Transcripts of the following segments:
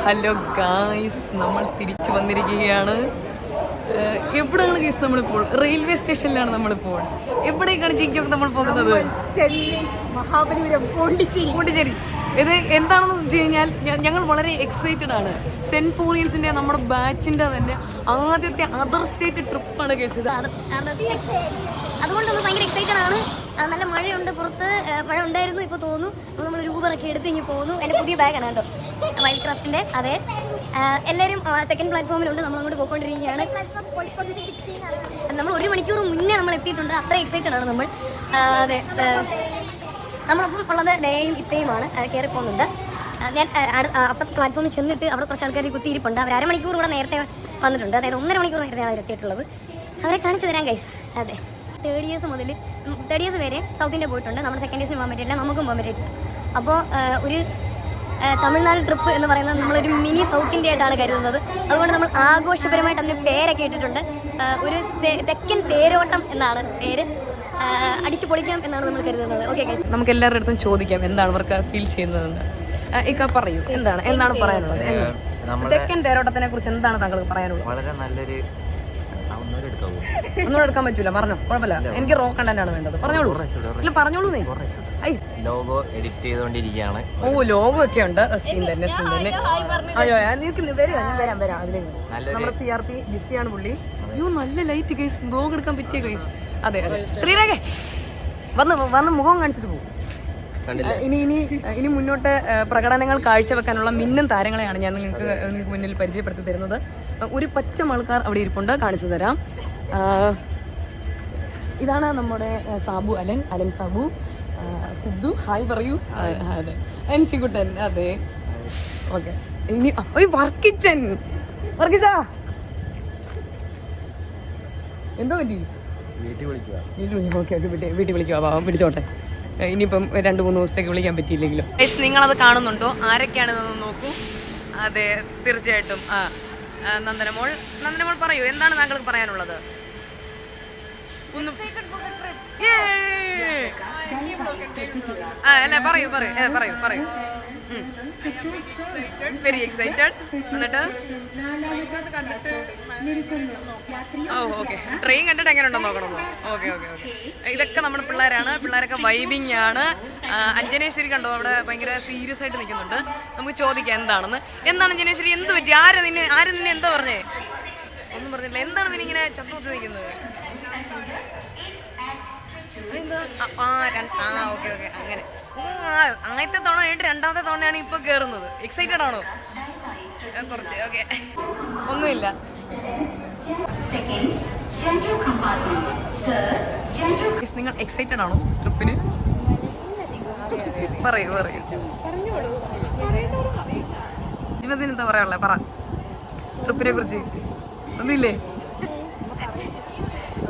Hello guys, നമ്മൾ തിരിച്ചു വന്നിരിക്കുകയാണ്. എവിടെയാണ് ഗൈസ് നമ്മളിപ്പോൾ? റെയിൽവേ സ്റ്റേഷനിലാണ് നമ്മളിപ്പോൾ. എവിടേക്കാണ് ജിക്കൊക്കെ നമ്മൾ പോകുന്നത്? ചെന്നൈ, മഹാബലിപുരം, പോണ്ടിച്ചേരി. ഇത് എന്താണെന്ന് വെച്ച് കഴിഞ്ഞാൽ ഞങ്ങൾ വളരെ എക്സൈറ്റഡ് ആണ്. സെന്റ് ഫോറിയൻസിന്റെ നമ്മുടെ ബാച്ചിന്റെ തന്നെ ആദ്യത്തെ അതർ സ്റ്റേറ്റ് ട്രിപ്പാണ് ഗൈസ് ഇത്. അതുകൊണ്ട് നമ്മൾ ഭയങ്കര എക്സൈറ്റഡ് ആണ്. നല്ല മഴയുണ്ട്, പുറത്ത് മഴ ഉണ്ടായിരുന്നു, ഇപ്പോൾ തോന്നുന്നു. അപ്പോൾ നമ്മൾ ഊബറൊക്കെ എടുത്ത് ഇങ്ങനെ പോകുന്നു. എൻ്റെ പുതിയ ബാഗാണ് കേട്ടോ, വൈൽഡ് ക്രാഫ്റ്റിൻ്റെ. അതെ, എല്ലാവരും സെക്കൻഡ് പ്ലാറ്റ്ഫോമിലുണ്ട്. നമ്മളങ്ങോട്ട് പോയിക്കൊണ്ടിരിക്കുകയാണ്. നമ്മൾ 1 മണിക്കൂർ മുന്നേ നമ്മൾ എത്തിയിട്ടുണ്ട്. അത്ര എക്സൈറ്റഡ് ആണ് നമ്മൾ. അതെ, നമ്മളൊപ്പം ഉള്ളത് ഡേയും ഇത്തയുമാണ്. കയറി പോകുന്നുണ്ട്. ഞാൻ അപ്പുറത്തെ പ്ലാറ്റ്ഫോമിൽ ചെന്നിട്ട് അവിടെ കുറച്ച് ആൾക്കാർ കുത്തിയിരിപ്പുണ്ട്. അവർ അരമണിക്കൂർ കൂടെ നേരത്തെ വന്നിട്ടുണ്ട്. അതായത് 1.5 മണിക്കൂർ നേരത്തെയാണ് അവർ എത്തിയിട്ടുള്ളത്. അവരെ കാണിച്ചു തരാം ഗൈസ്. അതെ, തേർഡ് ഇയേഴ്സ് വരെ സൗത്ത് ഇന്ത്യ പോയിട്ടുണ്ട്. നമ്മൾ സെക്കൻഡ് ഇയേഴ്സിന് പോകാൻ പറ്റില്ല, നമുക്കും പോകാൻ പറ്റില്ല. അപ്പോൾ ഒരു തമിഴ്നാട് ട്രിപ്പ് എന്ന് പറയുന്നത് നമ്മളൊരു മിനി സൗത്ത് ഇന്ത്യ ആയിട്ടാണ് കരുതുന്നത്. അതുകൊണ്ട് നമ്മൾ ആഘോഷപരമായിട്ട് അതിന് പേരൊക്കെ ഇട്ടിട്ടുണ്ട്. ഒരു തെക്കൻ തേരോട്ടം എന്നാണ് പേര്. അടിച്ചു പൊളിക്കാം എന്നാണ് നമ്മൾ കരുതുന്നത്. ഓക്കെ ഗൈസ്, നമുക്ക് എല്ലാവരുടെ അടുത്തും ചോദിക്കാം എന്താണ് അവർക്ക് ഫീൽ ചെയ്യുന്നതെന്ന്. ഇക്ക പറയൂ, എന്താണ് പറയാനുള്ളത്? തെക്കൻ തേരോട്ടത്തിനെ കുറിച്ച് എന്താണ് താങ്കൾക്ക് പറയാനുള്ളത്? വളരെ നല്ലൊരു ഒന്നും എടുക്കാൻ പറ്റൂല, പറഞ്ഞോ, കുഴപ്പമില്ല. എനിക്ക് റോ കണ്ടന്റ് ആണ് വേണ്ടത്. പറഞ്ഞോളൂ. ലോഗോ എഡിറ്റ് ചെയ്തോണ്ടിരിക്കുകയാണ്. ഓ, ലോഗോ ഒക്കെ ഉണ്ട്. സീൻ തന്നെ. അയ്യോ, വരാം അതിലേക്ക്. നമ്മുടെ CRP ബിസിയാണ് പുള്ളി. അയ്യോ, നല്ല ലൈറ്റ് ഗൈസ്, ബ്ലോഗ് എടുക്കാൻ പറ്റിയ ഗൈസ്. അതെ, ശ്രീരേഖ വന്ന് മുഖം കാണിച്ചിട്ട് പോകും. ഇനി മുന്നോട്ട് പ്രകടനങ്ങൾ കാഴ്ചവെക്കാനുള്ള മിന്നും താരങ്ങളെയാണ് ഞാൻ നിങ്ങൾക്ക് മുന്നിൽ പരിചയപ്പെടുത്തി തരുന്നത്. ഒരു പച്ച ആൾക്കാർ അവിടെ ഇരിപ്പുണ്ട്, കാണിച്ചു തരാം. ഇതാണ് നമ്മുടെ സാബു, അലൻ സാബു. സിദ്ധു ഹായ് പറയൂ. അതെ, അൻഷിക്കുട്ടൻ. അതെ, ഓക്കെ. ഇനി വർക്കിച്ച എന്തോ പറ്റി? വീട്ടിൽ വിളിക്കുക. പിടിച്ചോട്ടെ. ഇനിയിപ്പം 2-3 ദിവസത്തേക്ക് വിളിക്കാൻ പറ്റിയില്ലെങ്കിലും. നിങ്ങളത് കാണുന്നുണ്ടോ? ആരൊക്കെയാണെന്ന് നോക്കൂ. അതെ, തീർച്ചയായിട്ടും. നന്ദനമോൾ പറയൂ, എന്താണ് താങ്കൾക്ക് പറയാനുള്ളത്? അല്ല, പറയൂ. Very excited. എന്നിട്ട് ഓക്കെ, ട്രെയിൻ കണ്ടിട്ട് എങ്ങനെ ഉണ്ടോ നോക്കണമെന്നോ? ഓക്കെ. ഇതൊക്കെ നമ്മുടെ പിള്ളേരാണ്. പിള്ളേരൊക്കെ വൈബിങ് ആണ്. അഞ്ജനേശ്വരി കണ്ടോ, അവിടെ ഭയങ്കര സീരിയസ് ആയിട്ട് നിൽക്കുന്നുണ്ട്. നമുക്ക് ചോദിക്കാം എന്താണ് അഞ്ജനേശ്വരി, എന്ത് പറ്റി? ആര് നിന്നെ എന്താ പറഞ്ഞേ? ഒന്നും പറഞ്ഞില്ല. എന്താണ് പിന്നെ ഇങ്ങനെ ചത്തുകുത്തി നിൽക്കുന്നത്? ഓക്കെ, അങ്ങനെ. ആദ്യത്തെ തവണ കഴിഞ്ഞിട്ട് 2ാമത്തെ തവണയാണ് ഇപ്പൊ കേറുന്നത്. എക്സൈറ്റഡ് ആണോ? കുറച്ച്. ഓക്കെ, ഒന്നുമില്ല. നിങ്ങൾ എക്സൈറ്റഡ് ആണോ ട്രിപ്പിന്? പറയൂ. ജീവിതത്തിന് എന്താ പറയാനുള്ളത്? പറ, ട്രിപ്പിനെ കുറിച്ച്. ഒന്നുമില്ലേ?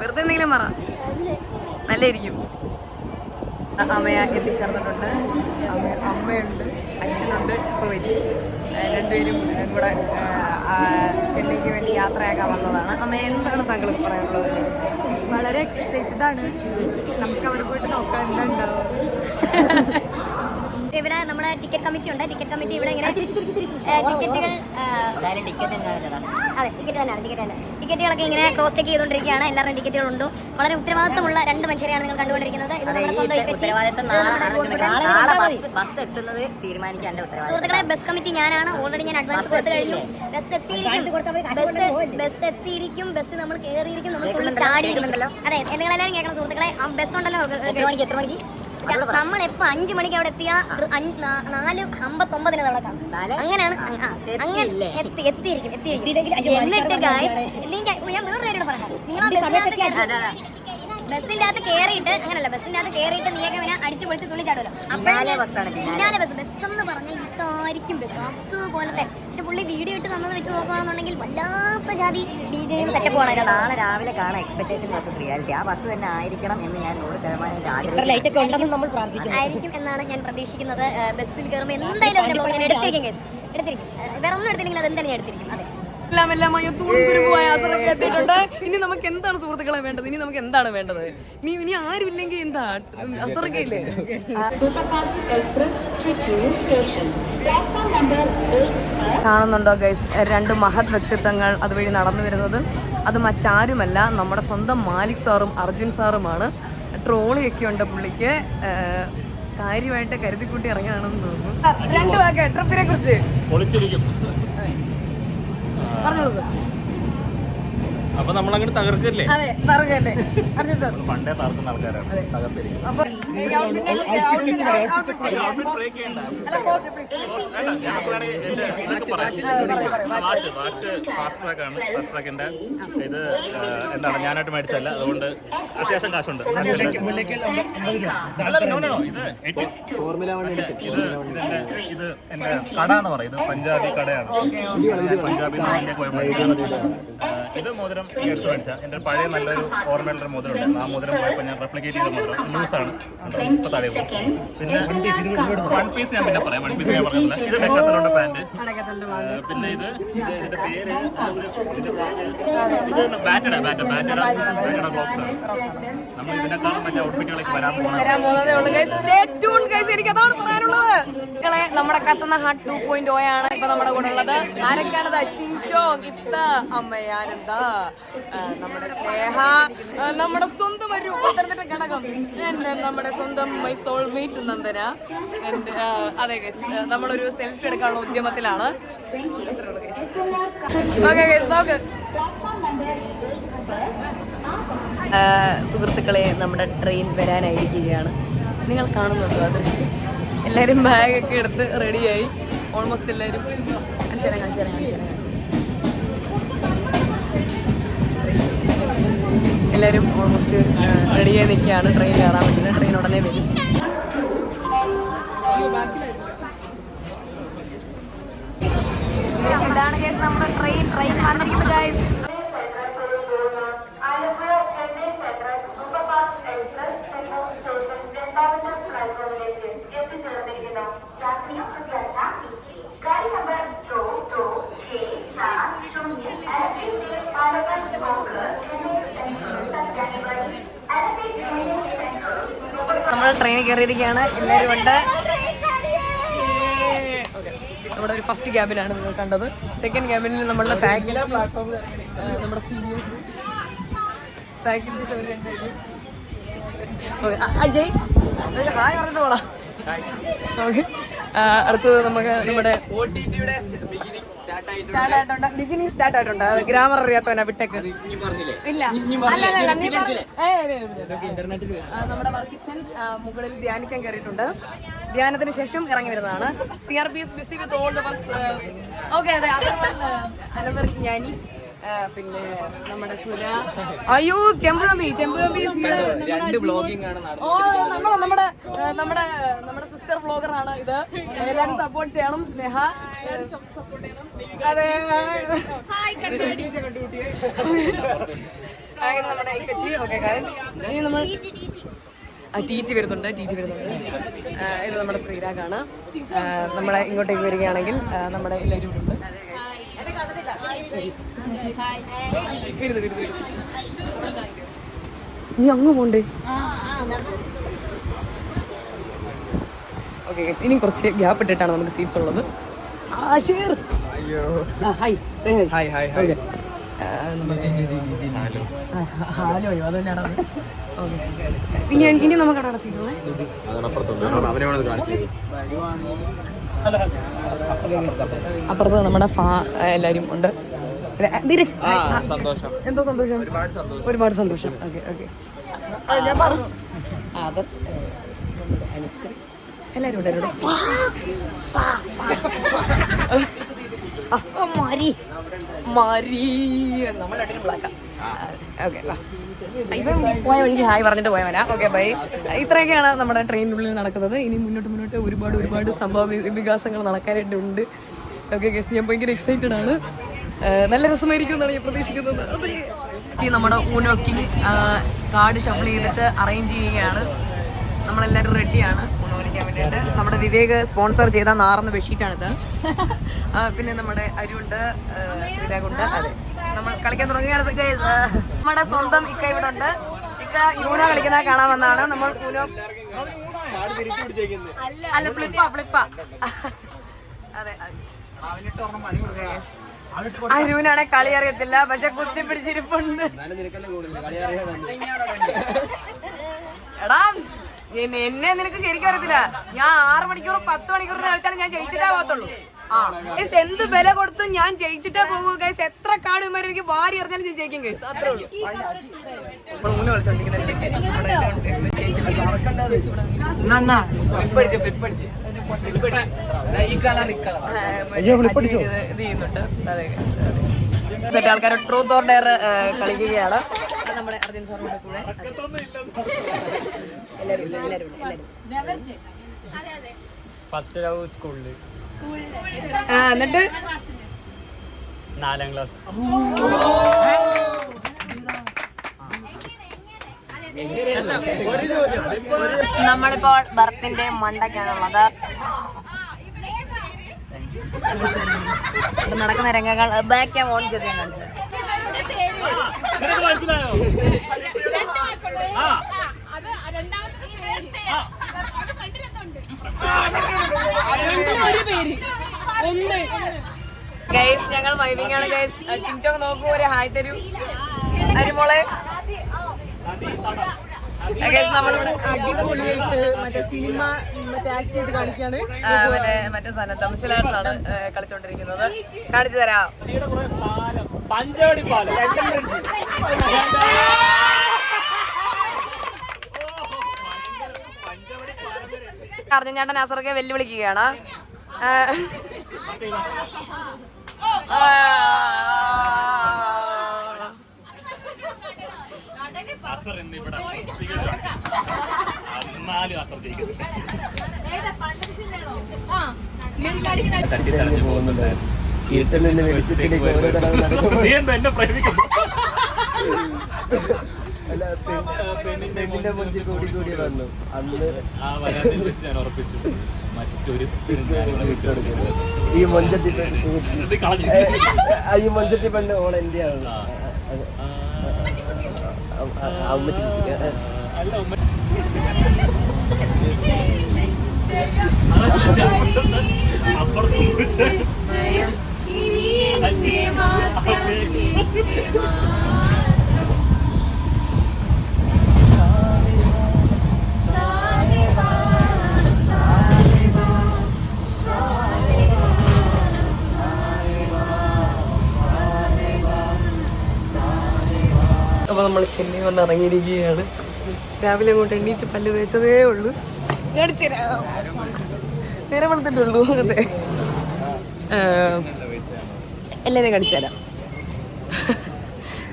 വെറുതെ എന്തെങ്കിലും പറ, നല്ലായിരിക്കും. അമ്മയെ എത്തിച്ചേർന്നിട്ടുണ്ട്. അമ്മയുണ്ട്, അച്ഛനുണ്ട്. ഇപ്പോൾ വരും. 2 പേരും കൂടെ ചെന്നൈക്ക് വേണ്ടി യാത്രയാക്കാൻ വന്നതാണ്. അമ്മ, എന്താണ് താങ്കൾക്ക് പറയാനുള്ളത്? വളരെ എക്സൈറ്റഡ് ആണ്. നമുക്ക് അവിടെ പോയിട്ട് നോക്കാം എന്താ ഉണ്ടാവും. ഇവിടെ നമ്മുടെ ടിക്കറ്റ് കമ്മിറ്റി ഉണ്ട്. ടിക്കറ്റ് കമ്മിറ്റി ഇവിടെ ഇങ്ങനെ ടിക്കറ്റുകൾ, അതെ, ടിക്കറ്റുകളൊക്കെ ഇങ്ങനെ ക്രോസ് ചെക്ക് ചെയ്തുകൊണ്ടിരിക്കുകയാണ്. എല്ലാവരുടെയും ടിക്കറ്റുകളുണ്ടോ? വളരെ ഉത്തരവാദിത്തമുള്ള 2 മനുഷ്യരെയാണ് നിങ്ങൾ കണ്ടുകൊണ്ടിരിക്കുന്നത്. ഇത് നമ്മുടെ സ്വന്തം ബസ് എത്തുന്നത് തീരുമാനിക്കാൻ സുഹൃത്തുക്കളെ. ബസ് കമ്മിറ്റി ഞാനാണ്. ഓൾറെഡി ഞാൻ അഡ്വാൻസ് കൊടുത്തു കഴിഞ്ഞു. ബസ് എത്തിയിരിക്കും. ബസ് നമ്മൾ കയറിയിരിക്കും. നമ്മൾ ചാടിയിരിക്കുന്നുണ്ടല്ലോ. അതെ, നിങ്ങളെല്ലാവരും കേൾക്കണം സുഹൃത്തുക്കളെ. ആ ബസ് ഉണ്ടല്ലോ, എത്ര മണിക്ക്? നമ്മളെപ്പോ 5 മണിക്ക് അവിടെ എത്തിയ 4:59 അവിടെ കാണും. അങ്ങനെയാണ് എത്തിയിരിക്കും. എന്നിട്ട് ഗായ്സ്, ഞാൻ വേറൊരു കാര്യം പറയാം. നിങ്ങൾ ബസ്സിന്റെ അകത്ത് കയറിയിട്ട്, അങ്ങനല്ല, ബസ്സിന്റെ അകത്ത് കയറിയിട്ട് നീയൊക്കെ ഇങ്ങനെ അടിച്ചു പൊളിച്ച് തുള്ളിച്ചാടുമല്ലോ. പിന്നാലെ ബസ് എന്ന് പറഞ്ഞാൽ ഇതായിരിക്കും ബസ്, അതുപോലത്തെ. പക്ഷെ പുള്ളി വീഡിയോ ഇട്ട് തന്നത് വെച്ച് നോക്കുകയാണെന്നുണ്ടെങ്കിൽ വല്ലാത്ത ജാതി DJ സെറ്റപ്പ് ആണ്. നാളെ രാവിലെ കാണാം എക്സ്പെക്ടേഷൻ വേഴ്സസ് റിയാലിറ്റി. ആ ബസ് തന്നെ ആയിരിക്കണം എന്ന് ഞാൻ 100% ആയിരിക്കും എന്നാണ് ഞാൻ പ്രതീക്ഷിക്കുന്നത്. ബസ്സിൽ കയറുമ്പോൾ എന്തായാലും അതിന്റെ ബ്ലോഗ് ഞാൻ എടുത്തിരിക്കും. വേറെ ഒന്നും എടുത്തില്ലെങ്കിൽ അത് എന്തായാലും ഞാൻ എടുത്തിരിക്കും. അതെ, ഇനി നമുക്ക് എന്താണ് സുഹൃത്തുക്കളെ വേണ്ടത്? ഇനി ആരുമില്ലെങ്കിൽ എന്താ? അസറക്കയില്ലേ? കാണുന്നുണ്ടോ ഗൈസ്, 2 മഹത് വ്യക്തിത്വങ്ങൾ അതുവഴി നടന്നു വരുന്നത്. അത് മറ്റാരുമല്ല, നമ്മുടെ സ്വന്തം മാലിക് സാറും അർജുൻ സാറുമാണ്. ട്രോളിയൊക്കെ ഉണ്ട് പുള്ളിക്ക്. കാര്യമായിട്ട് കരുതിക്കൂട്ടി ഇറങ്ങിയാണെന്ന് തോന്നുന്നു. 2 വാക്ക് ട്രിപ്പിനെ കുറിച്ച് പറഞ്ഞോളൂ സാർ. അപ്പൊ നമ്മളങ്ങനെ തകർക്കല്ലേ? അതെ, തകർക്കട്ടെ അർജുൻ സാർ. പണ്ടേ തകർക്കുന്ന ആൾക്കാരാണ്. അപ്പൊ ഇത് എന്താണ് ഞാനായിട്ട് മേടിച്ചല്ല, അതുകൊണ്ട് അത്യാവശ്യം കാശുണ്ട്. ഇത് എന്റെ കട എന്ന് പറയും. ഇത് പഞ്ചാബി കടയാണ്. പഞ്ചാബിൽ നിന്ന് ഇത് മോതിരം എടുത്ത് മേടിച്ച എന്റെ പഴയ നല്ലൊരു ഓർമ്മയുള്ള മോതിരം. ആ മോതിരം പോയപ്പോൾ ഞാൻ റെപ്ലിക്കേറ്റ് ചെയ്ത മോതിരം ലൂസാണ്. ഇപ്പൊ താഴെ പിന്നെ 1 പീസ് ഞാൻ പിന്നെ പറയാം. 1 പീസ് ഞാൻ പറഞ്ഞില്ല. ഇത് ഡെക്കാത്തലോന്റെ പാന്റ്. പിന്നെ ഇതിന്റെ പേര് ഇത് ബാറ്റഡ ബോക്സ് ആണ്. നമ്മൾ ഇതിനെക്കാളും വലിയ ഔട്ട്ഫിറ്റുകളൊക്കെ വരാൻ പോകുന്നത്. എനിക്ക് അതാണ് പറയാനുള്ളത്. നമ്മുടെ കത്തുന്ന ഹാർട്ട് 2.0 ആണ് ഇപ്പൊ നമ്മുടെ കൂടെ ഉള്ളത്. ആരൊക്കെയാണത്? ചിഞ്ചോ, ഗിത്ത, അമ്മയാനന്ദ, നമ്മുടെ സ്നേഹ, നമ്മുടെ സ്വന്തം ഒരു പത്തനംതിട്ട ഘടകം, നമ്മുടെ സ്വന്തം മൈ സോൾമേറ്റ് നന്ദന. അതെ ഗൈസ്, നമ്മളൊരു സെൽഫി എടുക്കാനുള്ള ഉദ്യമത്തിലാണ്. നോക്ക് സുഹൃത്തുക്കളെ, നമ്മുടെ ട്രെയിൻ വരാനായിരിക്കുകയാണ്. നിങ്ങൾ കാണുന്നുണ്ടോ ആ ദൃശ്യം? എല്ലാവരും ബാഗൊക്കെ എടുത്ത് റെഡിയായി. ഓൾമോസ്റ്റ് എല്ലാവരും കാണിച്ചു എല്ലാവരും ഓൾമോസ്റ്റ് റെഡിയായി നിൽക്കുകയാണ് ട്രെയിൻ കയറാൻ വേണ്ടിയിട്ട്. ട്രെയിൻ ഉടനെ വരും. ഇതാണ് ഗൈസ് നമ്മുടെ ട്രെയിൻ വന്നിരിക്കുന്നത് ഗൈസ്. നമ്മൾ ട്രെയിനിൽ കയറിയിരിക്കുകയാണ്. എല്ലാവരും ഉണ്ട്. നമ്മുടെ ഒരു ഫസ്റ്റ് ക്യാബിനാണ് നിങ്ങൾ കണ്ടത്. സെക്കൻഡ് ക്യാബിനിൽ നമ്മളുടെ നമ്മുടെ സീനിയേഴ്സ് ഫാക്കൽറ്റീസ് അജയ് ഹായ് പറഞ്ഞിട്ട് പോടാ. ഓക്കെ, അടുത്തത് നമുക്ക് നമ്മുടെ ബിഗിനിങ് സ്റ്റാർട്ട് ആയിട്ടുണ്ട്. ഗ്രാമർ അറിയാത്തവനാ വിട്ടേക്ക്. ഇല്ല, നമ്മുടെ വർക്ക് കിച്ചൻ മുകളിൽ ധ്യാനിക്കാൻ കയറിയിട്ടുണ്ട്. ധ്യാനത്തിന് ശേഷം ഇറങ്ങി വരുന്നതാണ്. CRPS busy with all the works. Okay, അതെ, അനന്തർ ജ്ഞാനി, പിന്നെ നമ്മുടെ സുര. അയ്യോ, ചെമ്പുകമ്പി ഓ, നമ്മുടെ സിസ്റ്റർ വ്ളോഗറാണ് ഇത്. എല്ലാവരും സപ്പോർട്ട് ചെയ്യണം. സ്നേഹ, അതെ, നമ്മുടെ ഇക്കച്ചി. ഓക്കെ ഗൈസ്, ഇനി നമ്മൾ ടി വരുന്നുണ്ട്. ഇത് നമ്മുടെ ശ്രീരാഗാണ്. നമ്മളെ ഇങ്ങോട്ടേക്ക് വരികയാണെങ്കിൽ നമ്മുടെ എല്ലാവരും ഉണ്ട്. നീ അങ്ങ് പോണ്ടേ? ഓക്കെ ഗൈസ്, ഇനി കുറച്ച് ഗ്യാപ്പ് ഇട്ടിട്ടാണ് നമുക്ക് സീറ്റ്സ് ഉള്ളത്. ഹലോ, അത് തന്നെയാണ്. ഇനി നമുക്ക് അവിടെ സീറ്റ് അപ്പുറത്ത് നമ്മുടെ എല്ലാവരും ഉണ്ട്. എന്തോ സന്തോഷം, ഒരുപാട് സന്തോഷം. ഓക്കെ എല്ലാവരും ഉണ്ട്. നമ്മളെല്ലാവരും ബ്ലാക്കാ. ഓക്കെ, ഇവൻ പോയ വഴിക്ക് ഹായ് പറഞ്ഞിട്ട് പോയവനാ. Okay bye. ഇത്രയൊക്കെയാണ് നമ്മുടെ ട്രെയിനിനുള്ളിൽ നടക്കുന്നത്. ഇനി മുന്നോട്ട് ഒരുപാട് സംഭവ വികാസങ്ങൾ നടക്കാനായിട്ടുണ്ട്. ഓക്കെ ഗൈസ്, ഞാൻ ഭയങ്കര എക്സൈറ്റഡ് ആണ്. നല്ല രസമായിരിക്കും എന്നാണ് ഞാൻ പ്രതീക്ഷിക്കുന്നത്. നമ്മുടെ ഊനോ കിങ് കാർഡ് ഷഫിൾ ചെയ്തിട്ട് അറേഞ്ച് ചെയ്യുകയാണ്. നമ്മളെല്ലാവരും റെഡിയാണ് ഊനോ കളിക്കാൻ വേണ്ടിയിട്ട്. നമ്മുടെ വിവേക് സ്പോൺസർ ചെയ്ത നാർന്ന ബെഡ്ഷീറ്റാണിത്. പിന്നെ നമ്മുടെ അരുണ്ട്, ശ്രീരാഗുണ്ട്. അതെ, നമ്മൾ കളിക്കാൻ തുടങ്ങുകയാണ്. നമ്മുടെ സ്വന്തം ഇക്ക ഇവിടെ ഉണ്ട്. ഇക്ക യൂണോ കളിക്കുന്ന കാണാൻ വന്നാണ്. നമ്മൾ ഊനോ അല്ല ഫ്ലിപ്പാ. അതെ അരുവിനാണെ കളി അറിയത്തില്ല, പക്ഷെ കുത്തി പിടിച്ചിരിപ്പുണ്ട്. എടാ എന്നെ നിനക്ക് ശരിക്കും അറിയത്തില്ല. ഞാൻ 6 മണിക്കൂർ 10 മണിക്കൂർ കളിച്ചാലും ഞാൻ ജയിച്ചിട്ടേ പോകത്തുള്ളൂ. എന്ത് വില കൊടുത്തും ഞാൻ ജയിച്ചിട്ടേ പോകൂ ഗൈസ്. എത്ര കാടുമാരും എനിക്ക് വാരി എറിഞ്ഞാലും ഞാൻ ജയിക്കും ഗൈസ്. അത്രേ ഉള്ളൂ. ആൾക്കാർ ട്രൂത്ത് ഓർ ഡെയർ കളിക്കുകയാണ് നമ്മുടെ അർജുൻ സാറിന്റെ കൂടെ. ഫസ്റ്റ് ലവ് സ്കൂളില് എന്നിട്ട് 4ാം ക്ലാസ്. നമ്മളിപ്പോൾ ബർത്തിന്റെ മണ്ടയ്ക്കാണുള്ളത്. നടക്കുന്ന രംഗങ്ങൾ ബാക്ക് ക്യാം ഓൺ ചെയ്ത് ഞാൻ കാണിച്ചത്. ഗൈസ് ഞങ്ങൾ വൈവിങ്ങാണ് ഗൈസ്. ചിഞ്ചോക്ക് നോക്കൂ, ഒരു ഹായ് തരൂ അരിമോളെ. നമ്മളിവിടെ മറ്റേ സിനിമ ആക്ട് ചെയ്ത് കാണിക്കാണ്. മറ്റേ സാധനം തമിഴ്നാട് ആണ് കളിച്ചോണ്ടിരിക്കുന്നത്. കാണിച്ചു തരാം. അർജുൻ ചേട്ടൻ നാസറൊക്കെ വെല്ലുവിളിക്കുകയാണ്. പെണ്ണിന്റെ മുഞ്ചിൽ കൂടി കൂടി വന്നു. അന്ന് ഞാൻ ഉറപ്പിച്ചു മറ്റൊരു ഈ മൊഞ്ചത്തി പെണ്ണ് ഓൾ എന്റെ ആണ്. അമ്മച്ചി അപ്പോൾ നമ്മൾ ചെന്നൈ വന്ന് ഇറങ്ങിയിരിക്കുകയാണ്. രാവിലെ അങ്ങോട്ട് എണ്ണീറ്റ് പല്ല് തേച്ചതേ ഉള്ളൂ. നേരെ വെളുത്തിട്ടുള്ളൂ. അതെ, എല്ലാവരെയും കാണിച്ചു തരാം.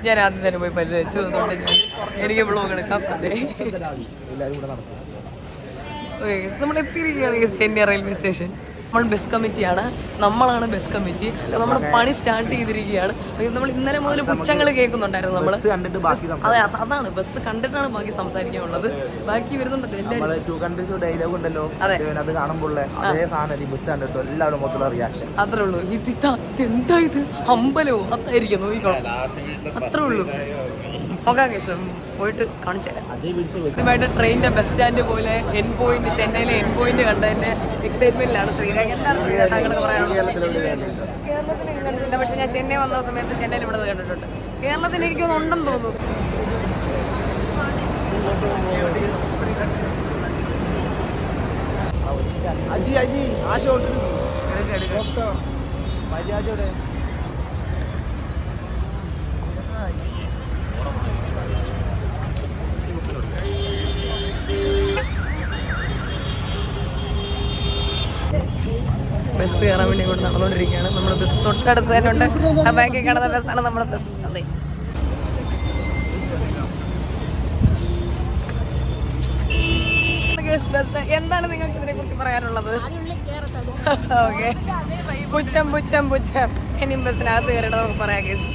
ഞാൻ ആദ്യം തന്നെ പോയി പല്ല് തേച്ചു. അതുകൊണ്ട് എനിക്ക് വ്ളോഗ് എടുക്കാം. അതെ, നമ്മൾ എത്തിയിരിക്കുകയാണ് ചെന്നൈ റെയിൽവേ സ്റ്റേഷൻ. നമ്മൾ ബസ് കമ്മിറ്റിയാണ്, നമ്മളാണ് ബസ് കമ്മിറ്റി. നമ്മൾ പണി സ്റ്റാർട്ട് ചെയ്തിരിക്കുകയാണ്. നമ്മൾ ഇന്നലെ മുതൽ പുച്ഛങ്ങൾ കേൾക്കുന്നുണ്ടായിരുന്നു. നമ്മൾ അതെ, അതാണ് ബസ് കണ്ടിട്ടാണ് ബാക്കി സംസാരിക്കാനുള്ളത്. ബാക്കി വരുന്നുണ്ടല്ലോ ഡയലോഗ് ഉണ്ടല്ലോ, അത് കാണുമ്പോൾ അതേ സാധനം ബസ് കണ്ടിട്ടോ എല്ലാവരും മൊത്തം റിയാക്ഷൻ. അത്രേ ഉള്ളൂ. ഇതെന്താ ഇത്, അമ്പലമോ? അതായിരിക്കും, നോക്കിക്കോളാം. അത്രേ ഉള്ളൂ. നോക്കാം കേസ്, പോയിട്ട് കാണിച്ചു തരാം. ആദ്യമായിട്ട് ട്രെയിനിന്റെ ബസ് സ്റ്റാൻഡ് പോലെ എൻ പോയിന്റ്, ചെന്നൈയിലെ എൻ പോയിന്റ് കണ്ടതിന്റെ എക്സൈറ്റ്മെന്റിലാണ്. ശ്രീരാഗ് എന്താണ് താങ്കൾക്ക് പറയാനുള്ളത്? കേരളത്തിൽ കണ്ടിട്ടില്ല, പക്ഷെ ഞാൻ ചെന്നൈ വന്ന സമയത്ത് ചെന്നൈയിൽ ഇവിടെ കണ്ടിട്ടുണ്ട്. കേരളത്തിൽ എനിക്കൊന്നും ഉണ്ടെന്ന് തോന്നുന്നു. അജി അജി ആ ഷോട്ട് മര്യാദയോടെ ബസ് കയറാൻ വേണ്ടി കൂടെ നടന്നുകൊണ്ടിരിക്കുകയാണ്. നമ്മൾ ബസ് തൊട്ടടുത്ത് തന്നെ ഉണ്ട്. ആ ബാങ്കിൽ കിടന്ന ബസ്സാണ് നമ്മുടെ ബസ്. അതെ, എന്താണ് നിങ്ങൾക്ക് ഇതിനെ കുറിച്ച് പറയാനുള്ളത്? ഓക്കെ, പുച്ഛം പുച്ഛം പുച്ഛം. ഇനിയും ബസ്സിനകത്ത് കയറിയിട്ട് നമുക്ക് പറയാം കേസ്.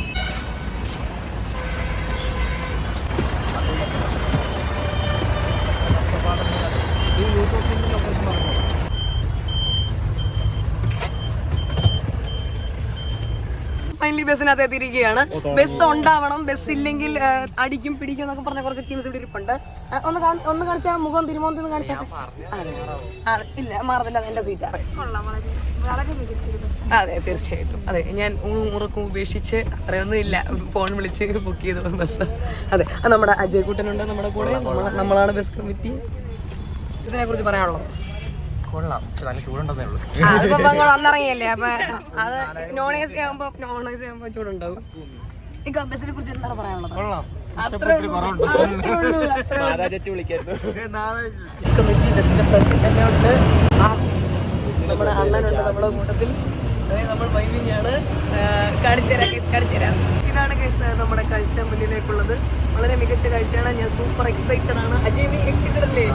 ഫൈനലി ബസ്സിനകത്ത് എത്തിയിരിക്കുകയാണ്. ബസ് ഉണ്ടാവണം, ബസ് ഇല്ലെങ്കിൽ അടിക്കും പിടിക്കും എന്നൊക്കെ പറഞ്ഞ കുറച്ച് ടീംസ് ഇവിടെ ഇരിപ്പുണ്ട്. ഒന്ന് കാണിച്ചാൽ മുഖം തിരുമോന്തി കാണിച്ചാൽ ഇല്ല മാറത്തില്ല, എന്റെ സീറ്റാ. അതെ തീർച്ചയായിട്ടും. അതെ ഞാൻ ഉറക്കം ഉപേക്ഷിച്ച് അറിയൊന്നും ഇല്ല, ഫോൺ വിളിച്ച് ബുക്ക് ചെയ്ത ബസ്. അതെ നമ്മുടെ അജയ് കൂട്ടനുണ്ട് നമ്മുടെ കൂടെ. നമ്മളാണ് ബസ് കമ്മിറ്റി. ബസ്സിനെ കുറിച്ച് പറയാനുള്ളത് അതിപ്പോ നിങ്ങൾ വന്നിറങ്ങിയല്ലേ, അപ്പൊ അത് നോൺ എ സി ആകുമ്പോ ചൂടുണ്ടാവും. ഈ ബസ്സിനെ കുറിച്ച് എന്താണ് പറയാനുള്ളത്? ബസ്സിന്റെ ഫ്രണ്ടിൽ തന്നെ ഉണ്ട് നമ്മുടെ അണ്ണനുണ്ട് നമ്മുടെ കൂട്ടത്തിൽ. നമ്മൾ വൈകിയാണ് കാണിച്ചുതരാം. ഇതാണ് കേസ് നമ്മുടെ കാഴ്ച മുന്നിലേക്കുള്ളത്. വളരെ മികച്ച കാഴ്ചയാണ്. ഞാൻ സൂപ്പർ എക്സൈറ്റഡ് ആണ്. അജയ് നീ എക്സൈറ്റഡ് അല്ലേ?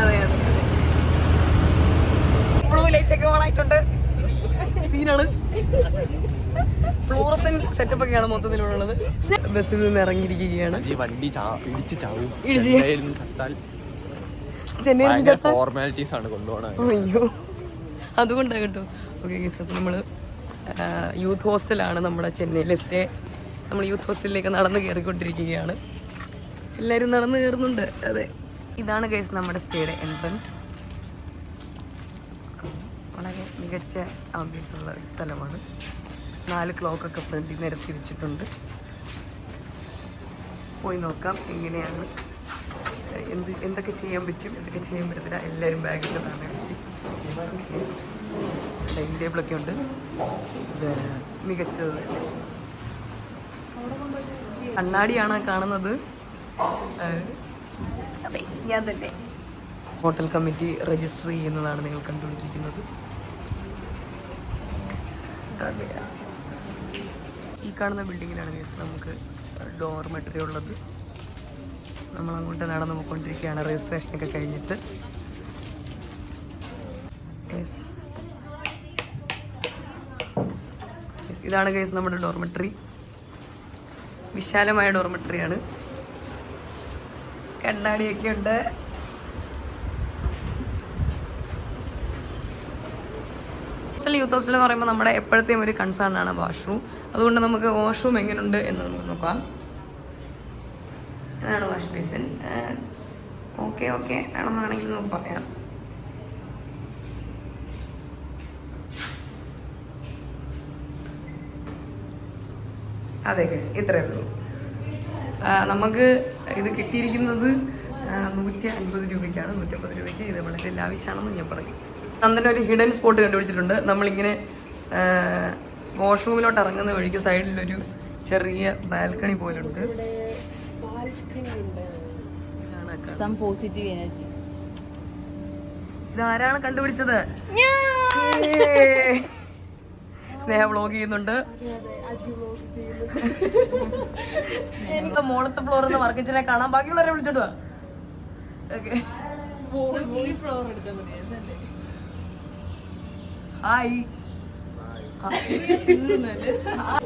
അതെ അതെ. ബ്ലൂ ലൈറ്റ് ഒക്കെ ഓൺ ആയിട്ടുണ്ട്. സീനാണ്. ഫ്ലൂറസെന്റ് സെറ്റപ്പ് ഒക്കെയാണ് മൊത്തത്തിലുള്ളത്. ബസ്സിൽ നിന്ന് ഇറങ്ങിയിരിക്കുകയാണ്. അയ്യോ അതുകൊണ്ടാണ് കേട്ടോ. ഓക്കെ ഗൈസ്, അപ്പോൾ നമ്മൾ യൂത്ത് ഹോസ്റ്റലാണ് നമ്മുടെ ചെന്നൈയിലെ സ്റ്റേ. നമ്മൾ യൂത്ത് ഹോസ്റ്റലിലേക്ക് നടന്ന് കയറിക്കൊണ്ടിരിക്കുകയാണ്. എല്ലാവരും നടന്ന് കയറുന്നുണ്ട്. അതെ ഇതാണ് ഗൈസ് നമ്മുടെ സ്റ്റേയുടെ എൻട്രൻസ്. വളരെ മികച്ച ആംബിയൻസ് ഉള്ള ഒരു സ്ഥലമാണ്. 4 ക്ലോക്കൊക്കെ ഫ്രണ്ടിൽ നിരത്തി വെച്ചിട്ടുണ്ട്. പോയി നോക്കാം എങ്ങനെയാണ്, എന്തൊക്കെ ചെയ്യാൻ പറ്റും, എന്തൊക്കെ ചെയ്യാൻ പറ്റത്തില്ല. എല്ലാവരും ബാഗിൻ്റെ തന്നെ വെച്ച് ടൈം ടേബിളൊക്കെ ഉണ്ട്. ഇത് മികച്ചത് കണ്ണാടിയാണ് കാണുന്നത്. അതെ ഞാൻ തന്നെ. ഹോട്ടൽ കമ്മിറ്റി രജിസ്റ്റർ ചെയ്യുന്നതാണ് നിങ്ങൾ കണ്ടുകൊണ്ടിരിക്കുന്നത്. ഈ കാണുന്ന ബിൽഡിങ്ങിലാണ് നമുക്ക് ഡോർമെട്രി ഉള്ളത്. നമ്മൾ അങ്ങോട്ട് നടന്ന് പോയിക്കൊണ്ടിരിക്കുകയാണ് രജിസ്ട്രേഷനൊക്കെ കഴിഞ്ഞിട്ട്. ഇതാണ് കേസ് നമ്മുടെ ഡോർമെട്രി. വിശാലമായ ഡോർമെട്രിയാണ്. കണ്ണാടിയൊക്കെ ഉണ്ട്. യൂത്ത് ഹോസ്റ്റൽ എന്ന് പറയുമ്പോൾ നമ്മുടെ എപ്പോഴത്തെയും ഒരു കൺസേൺ ആണ് വാഷ്റൂം. അതുകൊണ്ട് നമുക്ക് വാഷ്റൂം എങ്ങനെയുണ്ട് എന്ന് നമുക്ക് നോക്കാം. ഇതാണ് വാഷ് ബേസിൻ. ഓക്കെ ആണെന്നാണെങ്കിൽ നമുക്ക് പറയാം. അതെ ഗൈസ് ഇത്രയേ ഉള്ളൂ. നമുക്ക് ഇത് കിട്ടിയിരിക്കുന്നത് 150 രൂപയ്ക്കാണ്. 150 രൂപയ്ക്ക് ഇത് വളരെ ലാവിഷാണെന്ന് ഞാൻ പറയും. നന്ദന ഒരു ഹിഡൻ സ്പോട്ട് കണ്ടുപിടിച്ചിട്ടുണ്ട്. നമ്മളിങ്ങനെ വാഷ്റൂമിലോട്ട് ഇറങ്ങുന്ന വഴിക്ക് സൈഡിലൊരു ചെറിയ ബാൽക്കണി പോലുണ്ട്. ഇതാരാണ് കണ്ടുപിടിച്ചത്? സ്നേഹ വ്ളോഗ് ചെയ്യുന്നുണ്ട്. മോളത്തെ ഫ്ലോറിൽ വർക്കിച്ചിനെ കാണാൻ ബാക്കിയുള്ളവരെ വിളിച്ചിട്ട് വാ. ഓക്കെ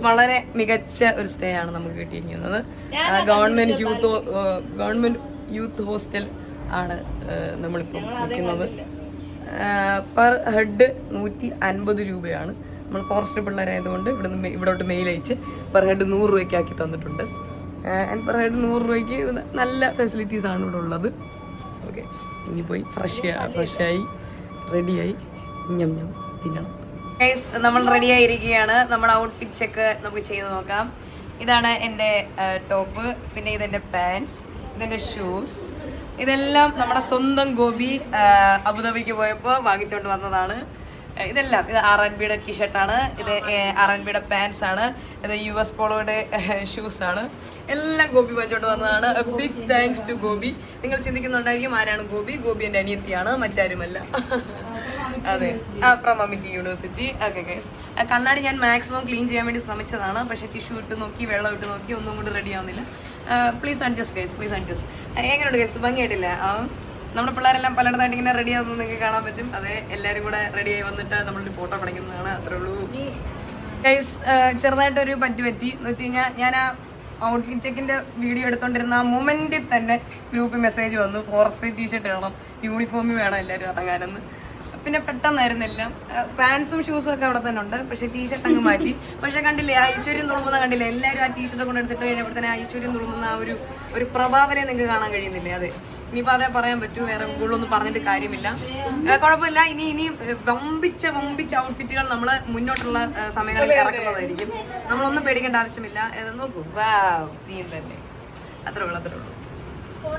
വളരെ മികച്ച ഒരു സ്റ്റേ ആണ് നമുക്ക് കിട്ടിയിരിക്കുന്നത്. ഗവൺമെന്റ് യൂത്ത് ഹോസ്റ്റൽ ആണ് നമ്മളിപ്പോൾ നിൽക്കുന്നത്. പെർ ഹെഡ് 150 രൂപയാണ്. നമ്മൾ ഫോറസ്റ്റ് പിള്ളേരായതുകൊണ്ട് ഇവിടോട്ട് മെയിൽ അയച്ച് പെർ ഹെഡ് 100 രൂപയ്ക്ക് ആക്കി തന്നിട്ടുണ്ട്. പെർ ഹെഡ് 100 രൂപയ്ക്ക് നല്ല ഫെസിലിറ്റീസ് ആണ് ഇവിടെ ഉള്ളത്. ഓക്കെ ഇനി പോയി ഫ്രഷായി റെഡിയായി തിന്നണം. നമ്മൾ റെഡി ആയിരിക്കുകയാണ്. നമ്മുടെ ഔട്ട്ഫിറ്റ് ചെക്ക് നമുക്ക് ചെയ്ത് നോക്കാം. ഇതാണ് എൻ്റെ ടോപ്പ്, പിന്നെ ഇതെൻ്റെ പാൻസ്, ഇതെൻ്റെ ഷൂസ്. ഇതെല്ലാം നമ്മുടെ സ്വന്തം ഗോപി അബുദാബിക്ക് പോയപ്പോൾ വാങ്ങിച്ചുകൊണ്ട് വന്നതാണ്. ഇതെല്ലാം ഇത് R&Bയുടെ ടീഷർട്ടാണ്, ഇത് R&Bയുടെ പാൻസ് ആണ്, ഇത് US പോളോയുടെ ഷൂസാണ്. എല്ലാം ഗോപി വാങ്ങിച്ചോണ്ട് വന്നതാണ്. Big thanks to Gopi. നിങ്ങൾ ചിന്തിക്കുന്നുണ്ടായിരിക്കും ആരാണ് ഗോപി? ഗോപി എൻ്റെ അനിയത്തിയാണ്, മറ്റാരുമല്ല. അതെ from Amity University. Okay guys, കണ്ണാടി ഞാൻ മാക്സിമം ക്ലീൻ ചെയ്യാൻ വേണ്ടി ശ്രമിച്ചതാണ്. പക്ഷേ ടിഷ്യൂ ഇട്ട് നോക്കി, വെള്ളം ഇട്ട് നോക്കി, ഒന്നും കൂടി റെഡി ആവുന്നില്ല. Please adjust guys, please adjust. എങ്ങനെയുണ്ട് ഗൈസ്? ഭംഗിയായിട്ടില്ല? നമ്മുടെ പിള്ളേരെല്ലാം പലയിടത്തായിട്ട് ഇങ്ങനെ റെഡി ആവുന്നത് നിങ്ങൾക്ക് കാണാൻ പറ്റും. അതെ എല്ലാവരും കൂടെ റെഡിയായി വന്നിട്ട് നമ്മളൊരു ഫോട്ടോ പഠിക്കുന്നതാണ്. അത്രേ ഉള്ളൂ ഗൈസ്. ചെറുതായിട്ടൊരു പറ്റി എന്ന് വെച്ച് കഴിഞ്ഞാൽ ഞാൻ ആ ഔട്ട്ഫിറ്റ് ചെക്കിൻ്റെ വീഡിയോ എടുത്തോണ്ടിരുന്ന ആ മൊമെന്റിൽ തന്നെ ഗ്രൂപ്പിൽ മെസ്സേജ് വന്നു, ഫോറസ്ട്രി ടീഷർട്ട് വേണം, യൂണിഫോമിൽ വേണം എല്ലാവരും ഇറങ്ങാനെന്ന്. പിന്നെ പെട്ടെന്നായിരുന്നില്ല. പാൻസും ഷൂസും ഒക്കെ അവിടെ തന്നെ ഉണ്ട്, പക്ഷെ ടീഷർട്ട് അങ്ങ് മാറ്റി. പക്ഷെ കണ്ടില്ലേ ഐശ്വര്യം തുളുമ്പുന്ന കണ്ടില്ലേ, എല്ലാവരും ആ ടീഷർട്ട് കൊണ്ട് എടുത്തിട്ട് കഴിഞ്ഞപ്പോൾ തന്നെ ഐശ്വര്യം തുളുമ്പുന്ന ആ ഒരു പ്രഭാവനെ നിങ്ങൾക്ക് കാണാൻ കഴിയുന്നില്ലേ? അതെ, ഇനിയിപ്പോൾ അതേ പറയാൻ പറ്റൂ, വേറെ കൂടുതലൊന്നും പറഞ്ഞിട്ട് കാര്യമില്ല. കുഴപ്പമില്ല, ഇനി വമ്പിച്ച ഔട്ട്ഫിറ്റുകൾ നമ്മൾ മുന്നോട്ടുള്ള സമയങ്ങളിൽ ഇറക്കുന്നതായിരിക്കും. നമ്മളൊന്നും പേടിക്കേണ്ട ആവശ്യമില്ല. നോക്കൂ, വാവ്, സീൻ തന്നെ. അത്രേ ഉള്ളൂ.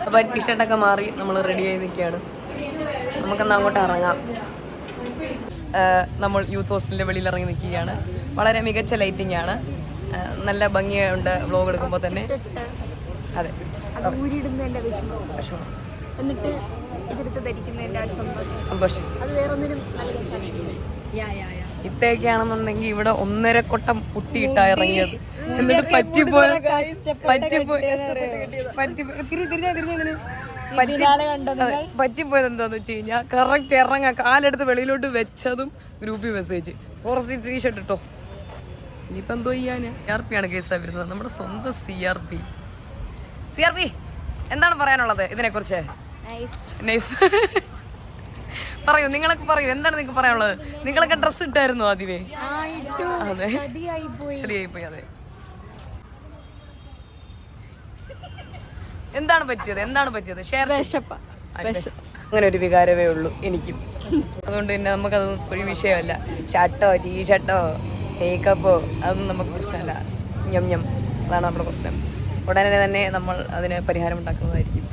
അപ്പോൾ ടീഷർട്ടൊക്കെ മാറി നമ്മൾ റെഡി ആയി നിൽക്കുകയാണ്. നമുക്കെന്നാൽ അങ്ങോട്ട് ഇറങ്ങാം. നമ്മൾ യൂത്ത് ഹോസ്റ്റലിൻ്റെ വെളിയിൽ ഇറങ്ങി നിൽക്കുകയാണ്. വളരെ മികച്ച ലൈറ്റിംഗ് ആണ്, നല്ല ഭംഗിയുണ്ട് വ്ലോഗ് എടുക്കുമ്പോൾ തന്നെ. അതെ, ഊരിടുന്നതിന്റെ വിഷമം, എന്നിട്ട് ഇതെടുത്ത് ധരിക്കുന്നതിന്റെ ഒരു സന്തോഷം. അത് വേറൊന്നിനും ഇത്തേക്കാണെന്നുണ്ടെങ്കിൽ ഇവിടെ 1.5 കൊട്ടം പുട്ടിയിട്ടാ ഇറങ്ങിയത്. എന്നിട്ട് പറ്റിപ്പോയത് എന്താന്ന് വെച്ച് കഴിഞ്ഞാൽ കറക്റ്റ് ഇറങ്ങാൻ കാലെടുത്ത് വെളിയിലോട്ട് വെച്ചതും ഗ്രൂപ്പിൽ മെസ്സേജ് ഫോറസ്റ്റ് ടീഷർട്ട് ഇട്ടോ. ഇനിയിപ്പോൾ എന്തോ ചെയ്യാൻ. CRP ആണ് കേസാണ് വരുന്നത്, നമ്മുടെ സ്വന്തം CRP. എന്താണ് പറയാനുള്ളത് ഇതിനെക്കുറിച്ച്? നൈസ്. പറയൂ, നിങ്ങളൊക്കെ പറയൂ, എന്താണ് നിങ്ങൾക്ക് പറയാനുള്ളത്? നിങ്ങളൊക്കെ ഡ്രസ്സ് ഇട്ടായിരുന്നു ആദ്യമേ? അതെ, ശരിയായിപ്പോയി. അതെ, എന്താണ് പറ്റിയത്? ഷെയർ. അങ്ങനെ ഒരു വികാരമേ ഉള്ളൂ എനിക്കും. അതുകൊണ്ട് പിന്നെ നമുക്കത് ഒരു വിഷയമല്ല. ഷർട്ടോ ടീഷർട്ടോ മേക്കപ്പോ അതൊന്നും നമുക്ക് പ്രശ്നമല്ല. ഞം അതാണ് നമ്മുടെ പ്രശ്നം. ഉടനെ തന്നെ നമ്മൾ അതിന് പരിഹാരം ഉണ്ടാക്കുന്നതായിരിക്കും.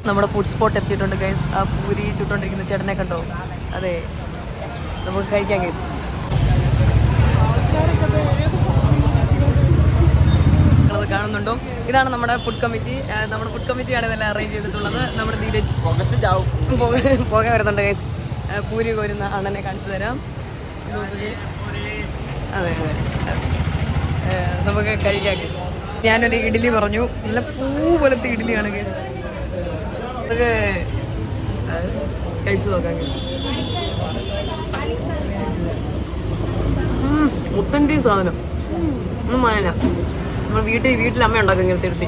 നമ്മുടെ ഫുഡ് സ്പോട്ട് എത്തിയിട്ടുണ്ട് ഗൈസ്. ആ പൂരി ചുട്ടോണ്ടിരിക്കുന്ന ചേട്ടനെ കണ്ടോ? അതെ, നമുക്ക് കഴിക്കാം ഗൈസ്. നിങ്ങളത് കാണുന്നുണ്ടോ? ഇതാണ് നമ്മുടെ ഫുഡ് കമ്മിറ്റി. നമ്മുടെ ഫുഡ് കമ്മിറ്റിയാണ് ഇതെല്ലാം അറേഞ്ച് ചെയ്തിട്ടുള്ളത്. നമ്മുടെ ധീരജ് പോക വരുന്നുണ്ട് ഗൈസ്. പൂരി കോരുന്ന അണ്ണനെ കാണിച്ചു തരാം. അതെ, നമുക്ക് കഴിക്കാം ഗൈസ്. ഞാനൊരു ഇഡ്ഡലി പറഞ്ഞു, നല്ല പൂ പോലത്തെ ഇഡ്ഡലിയാണ് ഗൈസ്. അതൊക്കെ കഴിച്ചു നോക്കാം ഗൈസ്. മുത്തൻ്റെ സാധനം ഒന്നും മാനില്ല. നമ്മൾ വീട്ടിൽ അമ്മ ഉണ്ടാക്കും ഇങ്ങനത്തെ ഇഡ്ഡലി.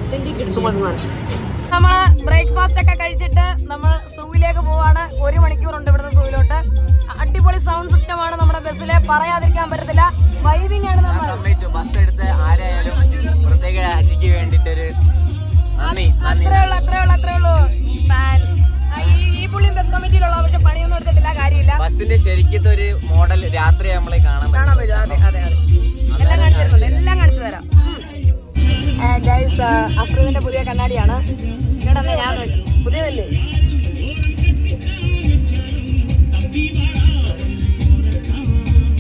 നമ്മള് ബ്രേക്ക്ഫാസ്റ്റ് ഒക്കെ കഴിച്ചിട്ട് നമ്മൾ സൂയിലേക്ക് പോവാണ്. 1 മണിക്കൂറുണ്ട് ഇവിടുന്ന് സൂയിലോട്ട്. അടിപൊളി സൗണ്ട് സിസ്റ്റം ആണ് നമ്മുടെ ബസ്സിലെ, പറയാതിരിക്കാൻ പറ്റത്തില്ല. വൈബിംഗ് ആണ്. നമ്മൾ ബസ് എടുത്ത് ആരായാലും പ്രത്യേക അജിക്ക് വേണ്ടിട്ടൊരു അത്രേ ഉള്ളൂ. ഈ പുള്ളിയും ബസ് കമ്മിറ്റിയിലുള്ള, പക്ഷെ പണിയൊന്നും എടുത്തിട്ടില്ല, കാര്യമില്ല. ബസ്സിന്റെ ശരിക്കത്തെ ഒരു മോഡൽ രാത്രി നമ്മളെ കാണാൻ പറ്റും. അതെ, എല്ലാം കാണിച്ചു തരാം ഗൈസ്. അഫ്രീദിന്റെ പുതിയ കണ്ണാടിയാണ്. ഇങ്ങോട്ടല്ലേ ഞാൻ പുതിയതല്ലേ?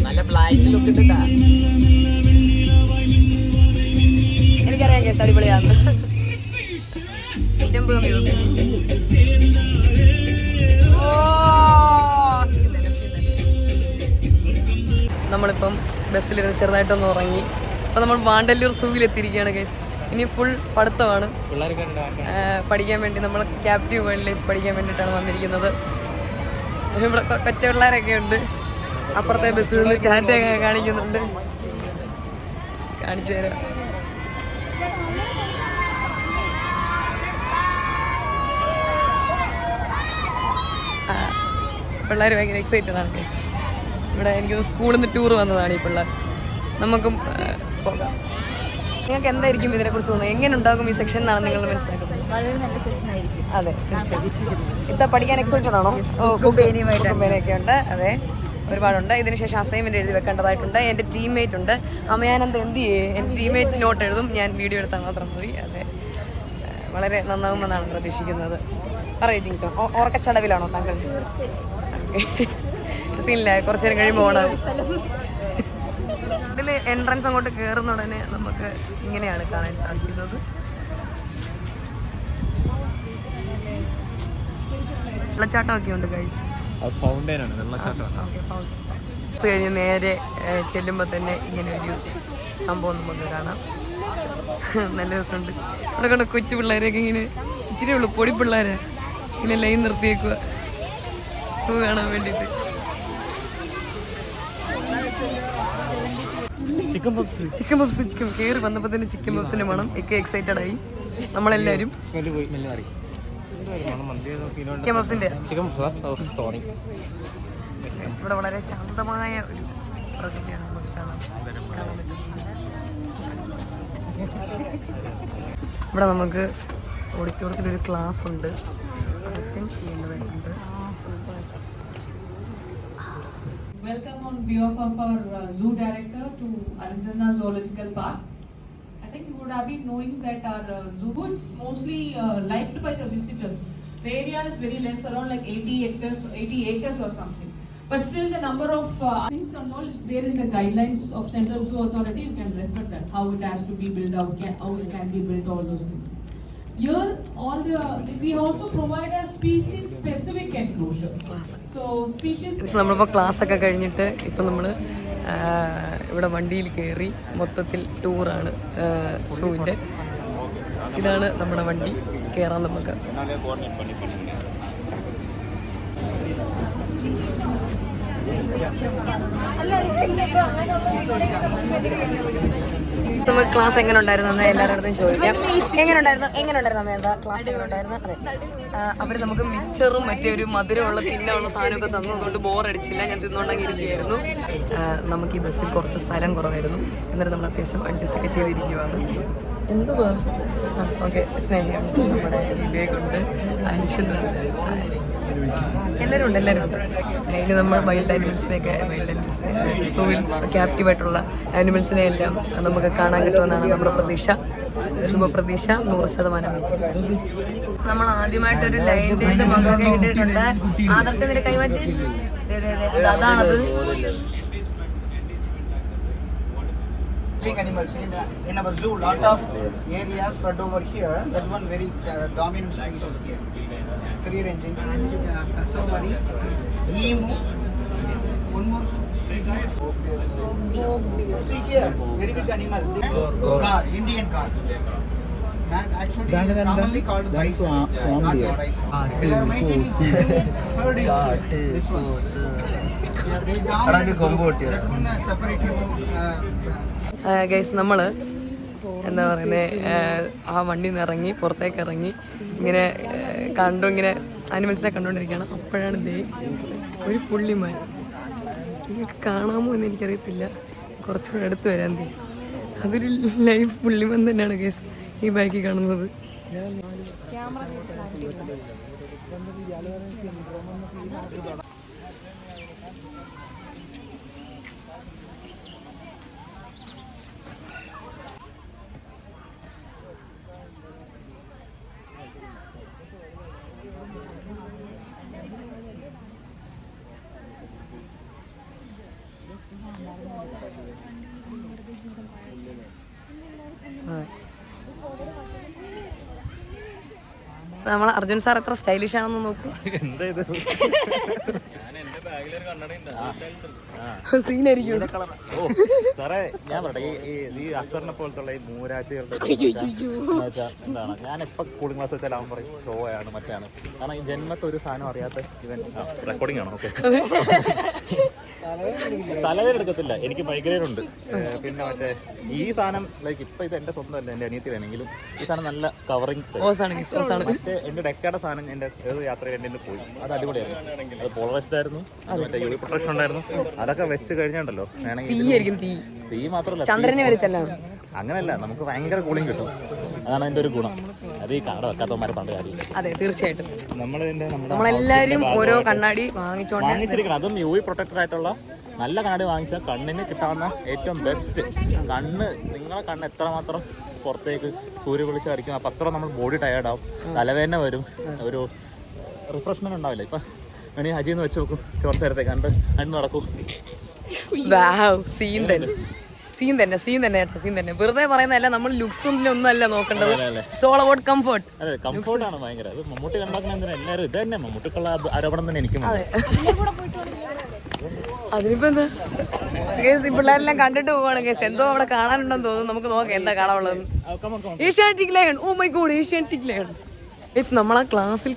നല്ല ബ്ലാക്ക് ലുക്ക് ഇട്ടിട്ടാ. എനിക്കറിയാം ഗൈസ്, അടിപൊളിയാണ്. നമ്മളിപ്പം ബസ്സിലിരുന്ന് ചെറുതായിട്ടൊന്ന് ഉറങ്ങി. അപ്പം നമ്മൾ വാണ്ടല്ലൂർ സൂവിലെത്തിയിരിക്കുകയാണ് ഗൈസ്. ഇനി ഫുൾ പഠിത്തമാണ്. പഠിക്കാൻ വേണ്ടി നമ്മൾ ക്യാപ്റ്റീവ് വൈൽഡ് ലൈഫ് പഠിക്കാൻ വേണ്ടിയിട്ടാണ് വന്നിരിക്കുന്നത്. ഇവിടെ കൊച്ചു പിള്ളേരൊക്കെ ഉണ്ട്. അപ്പുറത്തെ ബസ്സിൽ നിന്ന് ടാറ്റയൊക്കെ കാണിക്കുന്നുണ്ട്. കാണിച്ചു തരാം. പിള്ളേർ ഭയങ്കര എക്സൈറ്റഡ് ആണ് ഗൈസ്. ഇവിടെ എനിക്കൊന്ന് സ്കൂളിൽ നിന്ന് ടൂർ വന്നതാണ് ഈ പിള്ളേർ. നമുക്കും പോകാം. നിങ്ങൾക്ക് എന്തായിരിക്കും ഇതിനെക്കുറിച്ച് തോന്നുന്നത്? എങ്ങനെ ഉണ്ടാകും ഈ സെക്ഷൻ എന്നാണ് നിങ്ങൾ മനസ്സിലാക്കുന്നത്? വളരെ നല്ല സെഷൻ ആയിരിക്കും. അതെ, ഇത്ത പഠിക്കാൻ എക്സൈറ്റഡ് ആണോ? കുമ്പേനൊക്കെ ഉണ്ട്. അതെ, ഒരുപാടുണ്ട്. ഇതിനുശേഷം അസൈൻമെന്റ് എഴുതി വെക്കേണ്ടതായിട്ടുണ്ട്. എൻ്റെ ടീംമേറ്റ് ഉണ്ട്. അമ്മയാനന്ദ എന്ത് ചെയ്യേ? എൻ്റെ ടീംമേറ്റ് നോട്ട് എഴുതും, ഞാൻ വീഡിയോ എടുത്താൽ മാത്രം മതി. അതെ, വളരെ നന്നാവുമെന്നാണ് പ്രതീക്ഷിക്കുന്നത്. പറയൂ ജിങ്ചോ, ഓർക്കച്ചടവിലാണോ താങ്കൾ? സീനില്ല, കുറച്ചു നേരം കഴിയുമ്പോൾ ഓണം. ഇതിൽ എൻട്രൻസ് അങ്ങോട്ട് കയറുന്ന ഉടനെ നമുക്ക് ഇങ്ങനെയാണ് കാണാൻ സാധിക്കുന്നത്. വെള്ളച്ചാട്ടമൊക്കെ ഉണ്ട് ഗൈസ്. കഴിഞ്ഞ് നേരെ ചെല്ലുമ്പോൾ തന്നെ ഇങ്ങനെ ഒരു സംഭവം നമുക്ക് കാണാം. നല്ല രസമുണ്ട്. അവിടെ കൊണ്ട് കൊച്ചു പിള്ളേരെയൊക്കെ ഇങ്ങനെ ഇച്ചിരി ഉള്ളു, പൊടി പിള്ളേരെ ഇങ്ങനെ ലൈൻ നിർത്തിയേക്കുക കാണാൻ വേണ്ടിയിട്ട്. ചിക്കൻ പപ്സ് കയറി വന്നപ്പോൾ തന്നെ ചിക്കൻ പപ്സിന്റെ മണം. ഒക്കെ എക്സൈറ്റഡ് ആയി നമ്മളെല്ലാവരും. ഇവിടെ വളരെ ശാന്തമായ ഒരു പ്രകൃതിയാണ് നമുക്ക് കാണാൻ പറ്റുന്നത്. ഇവിടെ നമുക്ക് ഓഡിറ്റോറിയത്തിൽ ഒരു ക്ലാസ് ഉണ്ട്, അറ്റൻഡ് ചെയ്യേണ്ടതായിട്ടുണ്ട്. Welcome on behalf of our zoo director to Aranjana Zoological Park. I think you would have been knowing that our zoo is mostly liked by the visitors. The area is very less, around like 80 acres or something. But still the number of things and all is there in the guidelines of Central Zoo Authority. You can refer that, how it has to be built, how it can be built, all those things. Here, we also provide a species-specific enclosure. So, species. നമ്മളിപ്പോൾ ക്ലാസ്സൊക്കെ കഴിഞ്ഞിട്ട് ഇപ്പം നമ്മൾ ഇവിടെ വണ്ടിയിൽ കയറി മൊത്തത്തിൽ ടൂറാണ് സൂവിൻ്റെ. ഇതാണ് നമ്മുടെ വണ്ടി, കയറാൻ നമുക്ക്. നമുക്ക് ക്ലാസ് എങ്ങനെ ഉണ്ടായിരുന്നു എല്ലാവരുടെ അടുത്തും ചോദിക്കാം. എങ്ങനെ ഉണ്ടായിരുന്നു എന്താ ക്ലാസ് എങ്ങനെ ഉണ്ടായിരുന്നു? അതെ, അവർ നമുക്ക് മിച്ചറും മറ്റേ ഒരു മധുരമുള്ള തിന്നുള്ള സാധനമൊക്കെ തന്നു, അതുകൊണ്ട് ബോറടിച്ചില്ല. ഞാൻ തിന്നുകൊണ്ടെങ്കിൽ ഇരിക്കുകയായിരുന്നു. നമുക്ക് ഈ ബസ്സിൽ കുറച്ച് സ്ഥലം കുറവായിരുന്നു, എന്നിട്ട് നമ്മൾ അത്യാവശ്യം അഡ്ജസ്റ്റ് ഒക്കെ ചെയ്തിരിക്കുകയാണ്. എന്തുവാ ഓക്കെ, സ്നേഹമുണ്ട്, നമ്മുടെ വിവേകുണ്ട്, അൻഷുണ്ട്, എല്ലാവരും ഉണ്ട്. ഇനി നമ്മൾ വൈൽഡ് ആനിമൽസിനെ സൂവിൽ ക്യാപ്റ്റീവായിട്ടുള്ള ആനിമൽസിനെ എല്ലാം നമുക്ക് കാണാൻ കിട്ടുമെന്നാണ് നമ്മുടെ പ്രതീക്ഷ, ശുഭപ്രതീക്ഷ 100% വെച്ച്. നമ്മൾ ആദ്യമായിട്ടൊരു ലൈൻ ടൈലിൽ മക്കളൊക്കെ കിട്ടിയിട്ടുണ്ട്. ആദർശത്തിന്റെ കൈമാറ്റി അതാണത്. Animals in our zoo, lot of areas spread over here. That one very dominant species here. Free ranging, Kasawari, emu. One more species. See here, very big animal. Gar, Indian gar. And actually commonly called bison. They are maintaining herd is this one. They dominate. That one separated. Guys, നമ്മൾ എന്താ പറയുന്നത്, ആ വണ്ടിയിൽ നിന്ന് ഇറങ്ങി പുറത്തേക്ക് ഇറങ്ങി ഇങ്ങനെ ഇങ്ങനെ ആനിമൽസിനെ കണ്ടുകൊണ്ടിരിക്കുകയാണ്. അപ്പോഴാണ് ദേ ഒരു പുള്ളിമാൻ. നിങ്ങൾക്ക് കാണാമോ എന്ന് എനിക്കറിയത്തില്ല, കുറച്ചുകൂടെ അടുത്ത് വരാൻ തീ. അതൊരു ലൈവ് പുള്ളിമാൻ തന്നെയാണ് ഗൈസ് ഈ ബൈക്കിൽ കാണുന്നത്. നമ്മൾ അർജുൻ സാർ എത്ര സ്റ്റൈലിഷ് ആണെന്ന് നോക്കൂ. സീനായിരിക്കും. സാറേ ഞാൻ പറയട്ടെ, ഈ അസറിനെ പോലത്തുള്ള ഈ മൂരാഴ്ചകളുടെ എന്താണ്, ഞാൻ എപ്പോൾ കൂളിംഗ് ക്ലാസ് വെച്ചാൽ അവൻ പറയും ഷോ ആണ് മറ്റാണ്. കാരണം ഈ ജന്മത്തെ ഒരു സാധനം അറിയാത്ത ഇവൻ റെക്കോർഡിംഗ് ആണോ? ഓക്കെ, തലവേദന എടുക്കത്തില്ല, എനിക്ക് മൈഗ്രൈൻ ഉണ്ട്. പിന്നെ മറ്റേ ഈ സാധനം ലൈക്ക് ഇപ്പം ഇത് എൻ്റെ സ്വന്തമല്ല, എൻ്റെ അനിയത്തിലാണെങ്കിലും ഈ സാധനം നല്ല കവറിങ്. മറ്റേ എൻ്റെ ഡെക്കാടെ സാധനം എൻ്റെ ഏത് യാത്രയിൽ എൻ്റെ പോയി, അത് അടിപൊളിയായിരുന്നു. അത് പോളറൈസ്ഡ് ആയിരുന്നു, മറ്റേ യു പ്രൊട്ടക്ഷൻ ഉണ്ടായിരുന്നു. അതൊക്കെ വെച്ച് കഴിഞ്ഞുണ്ടല്ലോ വേണമെങ്കിൽ തീ മാത്രമല്ല ചന്ദ്രനെ വരച്ചല്ലോ, അങ്ങനെയല്ല, നമുക്ക് ഭയങ്കര കൂളിംഗ് കിട്ടും. അതാണ് അതിൻ്റെ ഒരു ഗുണം. അത് ഈ കണ്ണട വെക്കാത്തവന്മാരെ പണ്ട് കാര്യമില്ല. അതെ, തീർച്ചയായിട്ടും നമ്മളെല്ലാവരും ഓരോ കണ്ണാടി വാങ്ങിച്ചിരിക്കണം. അതും യു പ്രൊട്ടക്റ്റഡ് ആയിട്ടുള്ള നല്ല കണ്ണാടി വാങ്ങിച്ചാൽ കണ്ണിന് കിട്ടാവുന്ന ഏറ്റവും ബെസ്റ്റ്. നിങ്ങളെ കണ്ണ് എത്രമാത്രം പുറത്തേക്ക് സൂര്യ വിളിച്ച് അടിക്കും, അപ്പം അത്ര നമ്മൾ ബോഡി ടയേർഡാവും, തലവേദന വരും, ഒരു റിഫ്രഷ്മെന്റ് ഉണ്ടാവില്ല. ഇപ്പം വേണമെങ്കിൽ ഹജിന്ന് വെച്ച് നോക്കും, കുറച്ച് നേരത്തെ കണ്ട് നടക്കും. സീൻ തന്നെ വെറുതെ പറയുന്നതല്ല, നമ്മൾ ലുക്സ് ഒന്നും അല്ല നോക്കേണ്ടത്. It's all about comfort. അതെ, കംഫർട്ടാണ് ഭയങ്കര. അത് മമ്മൂട്ടി കണ്ടാക്കുന്ന എല്ലാവരും ഇത് തന്നെ, മമ്മൂട്ടിക്കുള്ള ആരോപണം തന്നെ എനിക്കും. അതിനിപ്പോ എന്താ കേസ്, ഈ പിള്ളേരെല്ലാം കണ്ടിട്ട് പോവാണ് കേസ്. എന്തോ അവിടെ കാണാനുണ്ടെന്ന് തോന്നുന്നു. നമുക്ക് നോക്കാം എന്താ കാണാനുള്ളത്. Asiatic lion, oh my god, Asiatic lion. Means നമ്മളാ ക്ലാസ്സിൽ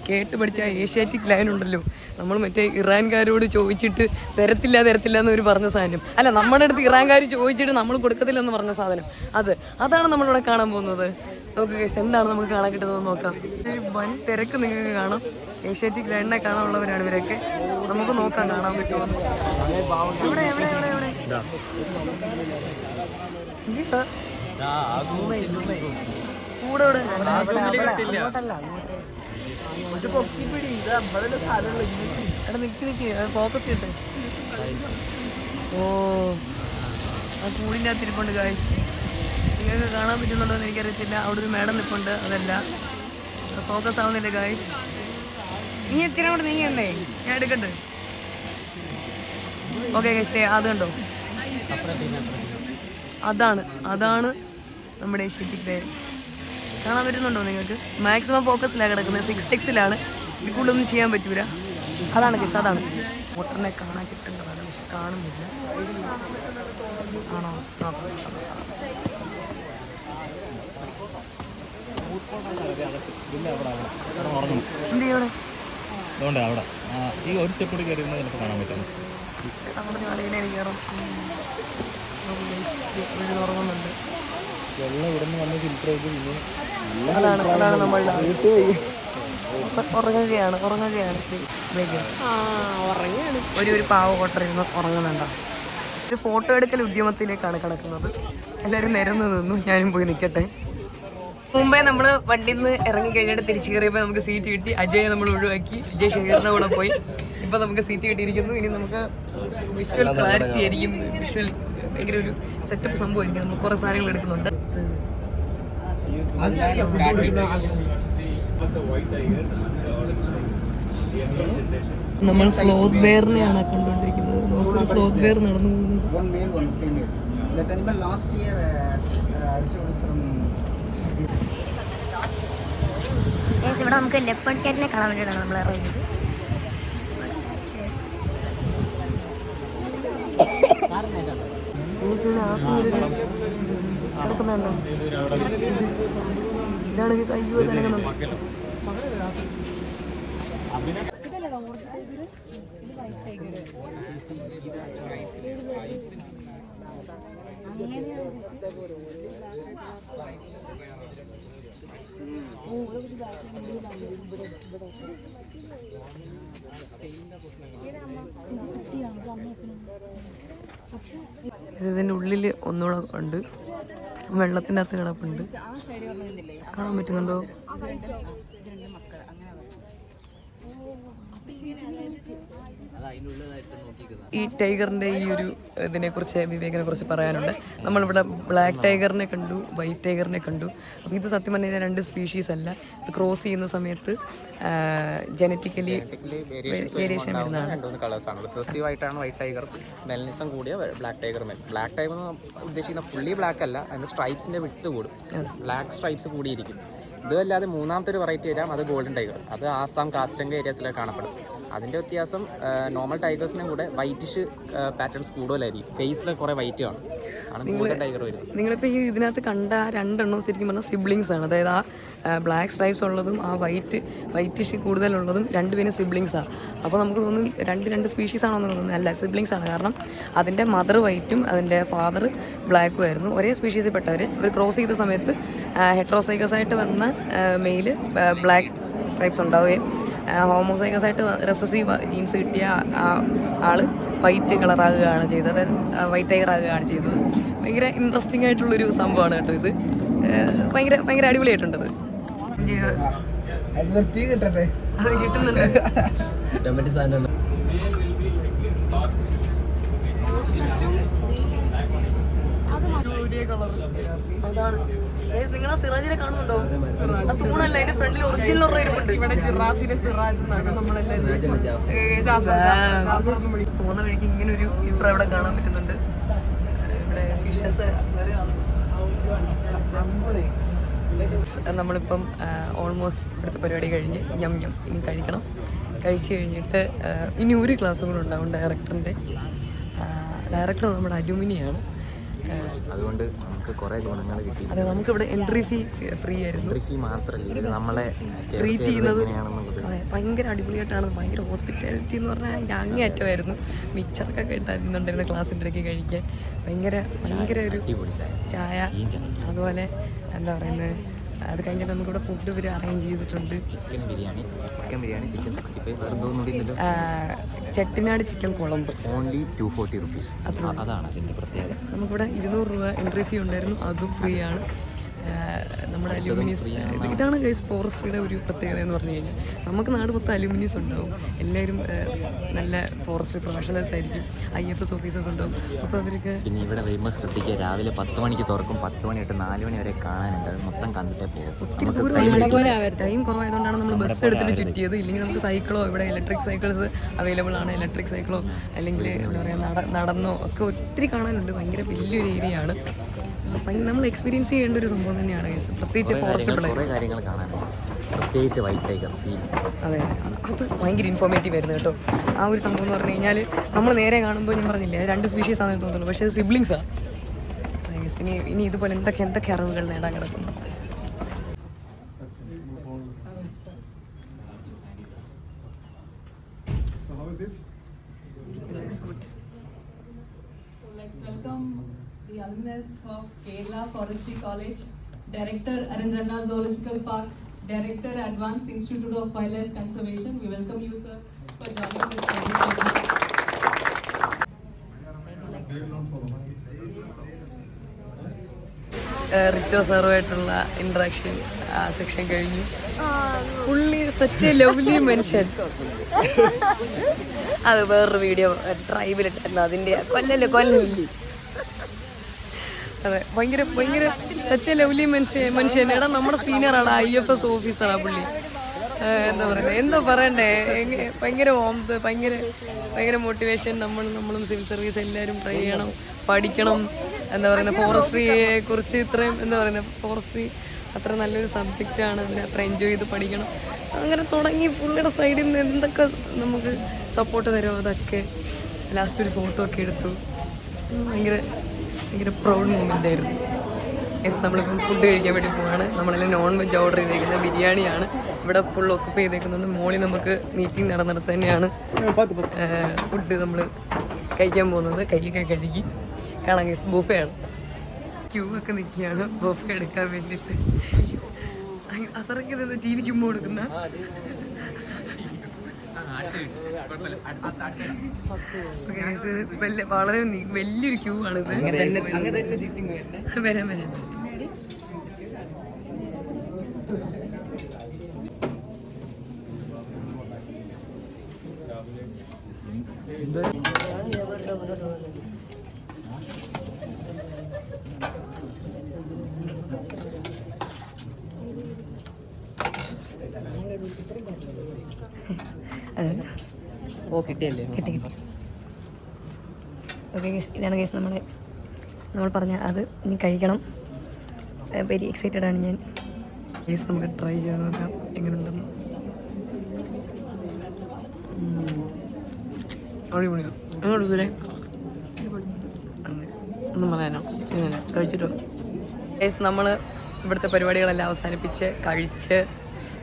കേട്ട് പഠിച്ച ഏഷ്യാറ്റിക് ലയൺ ഉണ്ടല്ലോ, നമ്മൾ മറ്റേ ഇറാൻകാരോട് ചോദിച്ചിട്ട് തരത്തില്ല എന്നവർ പറഞ്ഞ സാധനം അല്ല, നമ്മുടെ അടുത്ത് ഇറാൻകാർ ചോദിച്ചിട്ട് നമ്മൾ കൊടുക്കത്തില്ലെന്ന് പറഞ്ഞ സാധനം, അതാണ് നമ്മളിവിടെ കാണാൻ പോകുന്നത്. നോക്കുക ഗൈസ്, എന്താണ് നമുക്ക് കാണാൻ കിട്ടുന്നത് നോക്കാം. ഒരു വൻ തിരക്ക് നിങ്ങൾക്ക് കാണാം. ഏഷ്യാറ്റിക് ഗ്രൈൻഡിനെ കാണാനുള്ളവരാണ് ഇവരൊക്കെ. നമുക്ക് നോക്കാം കാണാൻ പറ്റുമോ. ഇവിടെ എവിടെ എവിടെ എവിടെ കൂടെ ഇവിടെ എടാ നിക്ക് ഫോക്കസ് ചെയ്യട്ടെ. ഓ ആ കൂടിൻ്റെ അകത്ത് ഇരിപ്പുണ്ട് ഗായ്സ്. നിങ്ങൾക്ക് കാണാൻ പറ്റുന്നുണ്ടോ എന്ന് എനിക്കറിയത്തില്ല. അവിടെ ഒരു മേഡം നിൽപ്പുണ്ട്. അതല്ല, ഫോക്കസ് ആവുന്നില്ല ഗായ്സ്. നീ ഇച്ചിരി കൂടെ നീങ്ങണ്ടേ? ഞാൻ എടുക്കട്ടെ. ഓക്കെ ഗൈസ്, അത് കണ്ടോ, അതാണ് നമ്മുടെ ഏഷ്യാറ്റിക് ഗ്രൈൻഡ്. കാണാൻ പറ്റുന്നുണ്ടോ നിങ്ങൾക്ക്? മാക്സിമം ഫോക്കസിലാണ് കിടക്കുന്നത്. 6x ഇത് കൂടുതലൊന്നും ചെയ്യാൻ പറ്റൂല. അതാണ് ഗൈസ്, അതാണ് മോട്ടറിനെ കാണാൻ കിട്ടേണ്ടതാണ്, പക്ഷെ കാണുന്നില്ല. ആണോ? നോക്കാം. എന്ത് ചെയ്യണേ? അതുകൊണ്ട് അവിടെ ഈ ഒരു സ്റ്റെപ്പ് കൂടി കയറി നമുക്ക് കാണാൻ പറ്റുന്നു. നമ്മുടെ മലയിലെ എനിക്ക് കയറാം. ഉറങ്ങുന്നുണ്ട്. അതാണ് നമ്മളുടെ ഉറങ്ങുകയാണ്. ഒരു പാവ കോട്ടറിരുന്ന് ഉറങ്ങുന്നുണ്ടോ? ഒരു ഫോട്ടോ എടുക്കൽ ഉദ്യമത്തിലേക്കാണ് കിടക്കുന്നത്. എല്ലാവരും നിരന്ന് നിന്നു. ഞാനും പോയി നിൽക്കട്ടെ. മുമ്പേ നമ്മൾ വണ്ടിയിൽ നിന്ന് ഇറങ്ങി കഴിഞ്ഞിട്ട് തിരിച്ചു കയറിയപ്പോൾ നമുക്ക് സീറ്റ് കിട്ടി. അജയ് നമ്മൾ ഒഴിവാക്കി. അജയ് ഷെയറിൻ്റെ കൂടെ പോയി. ഇപ്പം നമുക്ക് സീറ്റ് കിട്ടിയിരിക്കുന്നു. ഇനി നമുക്ക് വിഷ്വൽ ക്ലാരിറ്റി ആയിരിക്കും. വിഷ്വൽ ഭയങ്കര ഒരു സെറ്റപ്പ് സംഭവമായിരിക്കും. നമ്മൾ കുറേ സാധനങ്ങൾ എടുക്കുന്നുണ്ട്. നമ്മൾ സ്ലോത്ത് ബെയറിനെയാണ് കണ്ടുകൊണ്ടിരിക്കുന്നത്. നമുക്കൊരു സ്ലോത്ത് ബെയർ നടന്നു പോകുന്നത്. ഇവിടെ നമുക്ക് ലെപ്പേർഡ് കാറ്റിനെ കാണാൻ വേണ്ടിയിട്ടാണ് നമ്മൾ ഇറങ്ങിയത്. കിടക്കുന്നുണ്ടോ? ഇതാണ് അയ്യോ കിടക്കുന്നത്. ഇതിൻ്റെ ഉള്ളിൽ ഒന്നുകൂടെ ഉണ്ട്. വെള്ളത്തിൻ്റെ അകത്ത് കിടപ്പുണ്ട്. കാണാൻ പറ്റുന്നുണ്ടോ? ഈ ടൈഗറിൻ്റെ ഈ ഒരു ഇതിനെക്കുറിച്ച് വിവേകിനെ കുറിച്ച് പറയാനുണ്ട്. നമ്മളിവിടെ ബ്ലാക്ക് ടൈഗറിനെ കണ്ടു, വൈറ്റ് ടൈഗറിനെ കണ്ടു. അപ്പോൾ ഇത് സത്യം പറഞ്ഞു കഴിഞ്ഞാൽ 2 സ്പീഷീസ് അല്ല. ഇത് ക്രോസ് ചെയ്യുന്ന സമയത്ത് ജനറ്റിക്കലി വേരിയേഷൻ വരുന്നതാണ്. 2 കളേഴ്സാണ്. റിസസീവ് ആയിട്ടാണ് വൈറ്റ് ടൈഗർ, മെലനിസം കൂടിയ ബ്ലാക്ക് ടൈഗർ. ബ്ലാക്ക് ടൈഗർ എന്ന് ഉദ്ദേശിക്കുന്ന ഫുള്ളി ബ്ലാക്ക് അല്ല, അതിൻ്റെ സ്ട്രൈപ്സിൻ്റെ വിട്ട് കൂടും. ബ്ലാക്ക് സ്ട്രൈപ്സ് കൂടിയിരിക്കും. ഇതല്ലാതെ മൂന്നാമത്തെ ഒരു വെറൈറ്റി വരാം, അത് ഗോൾഡൻ ടൈഗർ. അത് ആസാം കാസ്റ്റംഗ് ഏരിയാസിലൊക്കെ കാണപ്പെടും. അതിൻ്റെ വ്യത്യാസം നോർമൽ ടൈഗേഴ്സിനും കൂടെ വൈറ്റിഷ് പാറ്റേൺസ് കൂടുതലായിരിക്കും. ഫേസിൽ കുറേ വൈറ്റ് കാണും. ആണ് ഗോൾഡൻ ടൈഗർ വരുന്നത്. നിങ്ങളിപ്പോൾ ഈ ഇതിനകത്ത് കണ്ട 2 ശരിക്കും പറഞ്ഞാൽ സിബ്ലിങ്സ് ആണ്. അതായത് ആ ബ്ലാക്ക് സ്ട്രൈപ്സ് ഉള്ളതും ആ വൈറ്റിഷ് കൂടുതലുള്ളതും 2 പേരും സിബ്ലിങ്സാണ്. അപ്പോൾ നമുക്ക് തോന്നും 2 സ്പീഷീസ് ആണോ എന്ന് തോന്നുന്നത്. അല്ല, സിബ്ലിങ്സ് ആണ്. കാരണം അതിൻ്റെ മദർ വൈറ്റും അതിൻ്റെ ഫാദർ ബ്ലാക്കും ആയിരുന്നു. ഒരേ സ്പീഷീസിൽ പെട്ടവർ. ഇവർ ക്രോസ് ചെയ്ത സമയത്ത് ഹെട്രോസൈഗസ് ആയിട്ട് വന്ന മെയില് ബ്ലാക്ക് സ്ട്രൈപ്സ് ഉണ്ടാവുകയും ഹോമോസൈഗസ് ആയിട്ട് റെസസീവ് ജീൻസ് കിട്ടിയ ആള് വൈറ്റ് കളറാകുകയാണ് ചെയ്തത്. വൈറ്റ് ടൈഗർ ആകുകയാണ് ചെയ്തത്. ഭയങ്കര ഇൻട്രസ്റ്റിംഗ് ആയിട്ടുള്ളൊരു സംഭവമാണ് കേട്ടോ ഇത്. ഭയങ്കര അടിപൊളിയായിട്ടുണ്ടത്. അത് കിട്ടുന്നുണ്ട്. അതാണ് നിങ്ങൾ ആ സിറാജിനെ കാണുന്നുണ്ടോ? തൂണല്ല, അതിന്റെ ഫ്രണ്ടിൽ ഒറിജിനൽ ഇരിപ്പുണ്ട്. ഇവിടെ ജിറാഫിലെ സിറാജ് എന്നാണ് നമ്മളെല്ലാവരും പോകുന്ന വഴിക്ക് ഇങ്ങനെ ഒരു ഇഫ്ര ഇവിടെ കാണാൻ പറ്റുന്നുണ്ട്. ഇവിടെ ഫിഷസ് നമ്മളിപ്പം ഓൾമോസ്റ്റ് ഇവിടുത്തെ പരിപാടി കഴിഞ്ഞ് ഞം ഇനി കഴിക്കണം. കഴിച്ച് കഴിഞ്ഞിട്ട് ഇനി ഒരു ക്ലാസ്സും കൂടെ ഉണ്ടാവും. ഡയറക്ടർ നമ്മുടെ അലുമിനിയാണ്. അതുകൊണ്ട് നമുക്ക് കുറേ ഗുണങ്ങൾ കിട്ടി. അതെ, നമുക്കിവിടെ എൻട്രി ഫീ ഫ്രീ ആയിരുന്നു. എൻട്രി ഫീ മാത്രമല്ല, നമ്മളെ ട്രീറ്റ് ചെയ്യുന്നത് അതെ ഭയങ്കര അടിപൊളിയായിട്ടാണ്. ഭയങ്കര ഹോസ്പിറ്റാലിറ്റി എന്ന് പറഞ്ഞാൽ അതിൻ്റെ അങ്ങേയറ്റമായിരുന്നു. മിക്സറൊക്കെ തരുന്നുണ്ടായിരുന്നു ക്ലാസ്സിൻ്റെ ഇടയ്ക്ക് കഴിക്കാൻ. ഭയങ്കര ഒരു ചായ, അതുപോലെ എന്താ പറയുന്നത് അത് കഴിഞ്ഞിട്ട് നമുക്കിവിടെ ഫുഡ് ഇവർ അറേഞ്ച് ചെയ്തിട്ടുണ്ട്. ചിക്കൻ ബിരിയാണി, ചിക്കൻ 65, വേറെ എന്തോന്നും ഇല്ലല്ലോ. ചെട്ടിനാട് ചിക്കൻ കുളമ്പ് ഓൺലി 240 rupees. അതാണ് അതിൻ്റെ പ്രത്യേകത. നമുക്കിവിടെ 200 രൂപ എൻട്രി ഫീ ഉണ്ടായിരുന്നു, അതും ഫ്രീ ആണ്. നമ്മുടെ അലൂമിനിയസ് ഇതാണ് ഗൈസ് ഫോറസ്ട്രിയുടെ ഒരു പ്രത്യേകത എന്ന് പറഞ്ഞു കഴിഞ്ഞാൽ നമുക്ക് നാട് മൊത്തം അലൂമിനിയസ് ഉണ്ടാവും. എല്ലാവരും നല്ല ഫോറസ്ട്രി പ്രൊഫഷണൽസ് ആയിരിക്കും, IFS ഓഫീസേഴ്സ് ഉണ്ടാവും. അപ്പോൾ അവർക്ക് പിന്നെ ഇവിടെ വരുമ്പോൾ ശ്രദ്ധിക്കുക, രാവിലെ 10 മണിക്ക് തുറക്കും, 10 മണി തൊട്ട് 4 മണി വരെ കാണാനുണ്ട്. അത് മൊത്തം കണ്ടിട്ടേ പോകും. ടൈം കുറവായതുകൊണ്ടാണ് നമ്മൾ ബസ് എടുത്തിട്ട് ചുറ്റിയത്. ഇല്ലെങ്കിൽ നമുക്ക് സൈക്കിളോ, ഇവിടെ ഇലക്ട്രിക് സൈക്കിൾസ് അവൈലബിൾ ആണ്. ഇലക്ട്രിക് സൈക്കിളോ അല്ലെങ്കിൽ എന്താ പറയുക നടന്നോ ഒക്കെ ഒത്തിരി കാണാനുണ്ട്. ഭയങ്കര വലിയൊരു ഏരിയ ആണ്. നമ്മൾ എക്സ്പീരിയൻസ് ചെയ്യേണ്ട ഒരു സംഭവം തന്നെയാണ് പ്രത്യേകിച്ച് ഫോറസ്റ്റ് കുറേ കാര്യങ്ങൾ കാണാനുണ്ട്, പ്രത്യേകിച്ച് വൈറ്റ് ടൈഗർ സീൻ. അതെ, അത് ഭയങ്കര ഇൻഫോർമേറ്റീവ് ആയിരുന്നു കേട്ടോ. ആ ഒരു സംഭവം എന്ന് പറഞ്ഞു കഴിഞ്ഞാൽ നമ്മൾ നേരെ കാണുമ്പോൾ ഞാൻ പറഞ്ഞില്ലേ 2 സ്പീഷീസ് ആണെന്ന് തോന്നുള്ളൂ, പക്ഷേ അത് സിബ്ലിങ്സാണ്. ഇനി ഇതുപോലെ എന്തൊക്കെ അറിവുകൾ നേടാൻ കിടക്കുന്നു. Let's welcome the alumnus of Kerala Forestry College, Director Aranjanna Zoological Park, Director Advanced Institute of Wildlife Conservation. We welcome you, sir, for joining this celebration. റിറ്റോ സാറുമായിട്ടുള്ള ഇൻട്രാക്ഷൻ സെക്ഷൻ കഴിഞ്ഞു. പുള്ളി സച്ച് എ ലവ്ലി മനുഷ്യൻ. അത് വേറൊരു video ട്രൈബിലിട്ടായിരുന്നു, അതിൻ്റെ കൊല്ലല്ലേ. അതെ, ഭയങ്കര സച്ച് എ ലവ്ലി മനുഷ്യൻ. എടാ നമ്മുടെ സീനിയറാണ്, IFS ഓഫീസറാണ് പുള്ളി. എന്താ പറയുന്നത്, എന്താ പറയണ്ടേ, ഭയങ്കര ഓംത്, ഭയങ്കര മോട്ടിവേഷൻ. നമ്മളും സിവിൽ സർവീസ് എല്ലാവരും ട്രൈ ചെയ്യണം, പഠിക്കണം. എന്താ പറയുന്നത്, ഫോറസ്ട്രിയെ കുറിച്ച് ഇത്രയും എന്താ പറയുന്നത്, ഫോറസ്ട്രി അത്ര നല്ലൊരു സബ്ജക്റ്റാണ്, അതിനെ അത്ര എൻജോയ് ചെയ്ത് പഠിക്കണം. അങ്ങനെ തുടങ്ങി പുള്ളിയുടെ സൈഡിൽ നിന്ന് എന്തൊക്കെ നമുക്ക് സപ്പോർട്ട് തരുമോ അതൊക്കെ. ലാസ്റ്റ് ഒരു ഫോട്ടോ ഒക്കെ എടുത്തു. ഭയങ്കര പ്രൗഡ് മൂമെൻ്റ് ആയിരുന്നു. നമ്മളിപ്പം ഫുഡ് കഴിക്കാൻ വേണ്ടി പോവാണ്. നമ്മളെല്ലാം നോൺ വെജ് ഓർഡർ ചെയ്തേക്കുന്നത്, ബിരിയാണിയാണ്. ഇവിടെ ഫുൾ ഒക്കുപ്പ് ചെയ്തേക്കുന്നുണ്ട്. മോളിൽ നമുക്ക് മീറ്റിംഗ് നടന്നിടത്ത് തന്നെയാണ് ഫുഡ് നമ്മൾ കഴിക്കാൻ പോകുന്നത്. കൈയൊക്കെ കഴുകി കാണാൻ കേസ് ബൂഫയാണ്. ക്യൂ ഒക്കെ നിൽക്കുകയാണ് ബൂഫ എടുക്കാൻ വേണ്ടിയിട്ട്. അസറയ്ക്ക് ഇത് TV ചുമ്മാ കൊടുക്കുന്ന വളരെ വലിയൊരു ക്യൂ ആണിത്. വരാൻ കിട്ടി. ഓക്കെ ഗേസ്, ഇതാണ് ഗേസ് നമ്മൾ പറഞ്ഞ അത്. ഇനി കഴിക്കണം. വെരി എക്സൈറ്റഡ് ആണ് ഞാൻ. ഗേസ് നമുക്ക് ട്രൈ ചെയ്ത് നോക്കാം എങ്ങനെയുണ്ടെന്ന്. അടിപൊളിയോ? എങ്ങോട്ട് ദൂരെ ഒന്നും പറയാനോ? കഴിച്ചിട്ടോ? ഗേസ്, നമ്മൾ ഇവിടുത്തെ പരിപാടികളെല്ലാം അവസാനിപ്പിച്ച്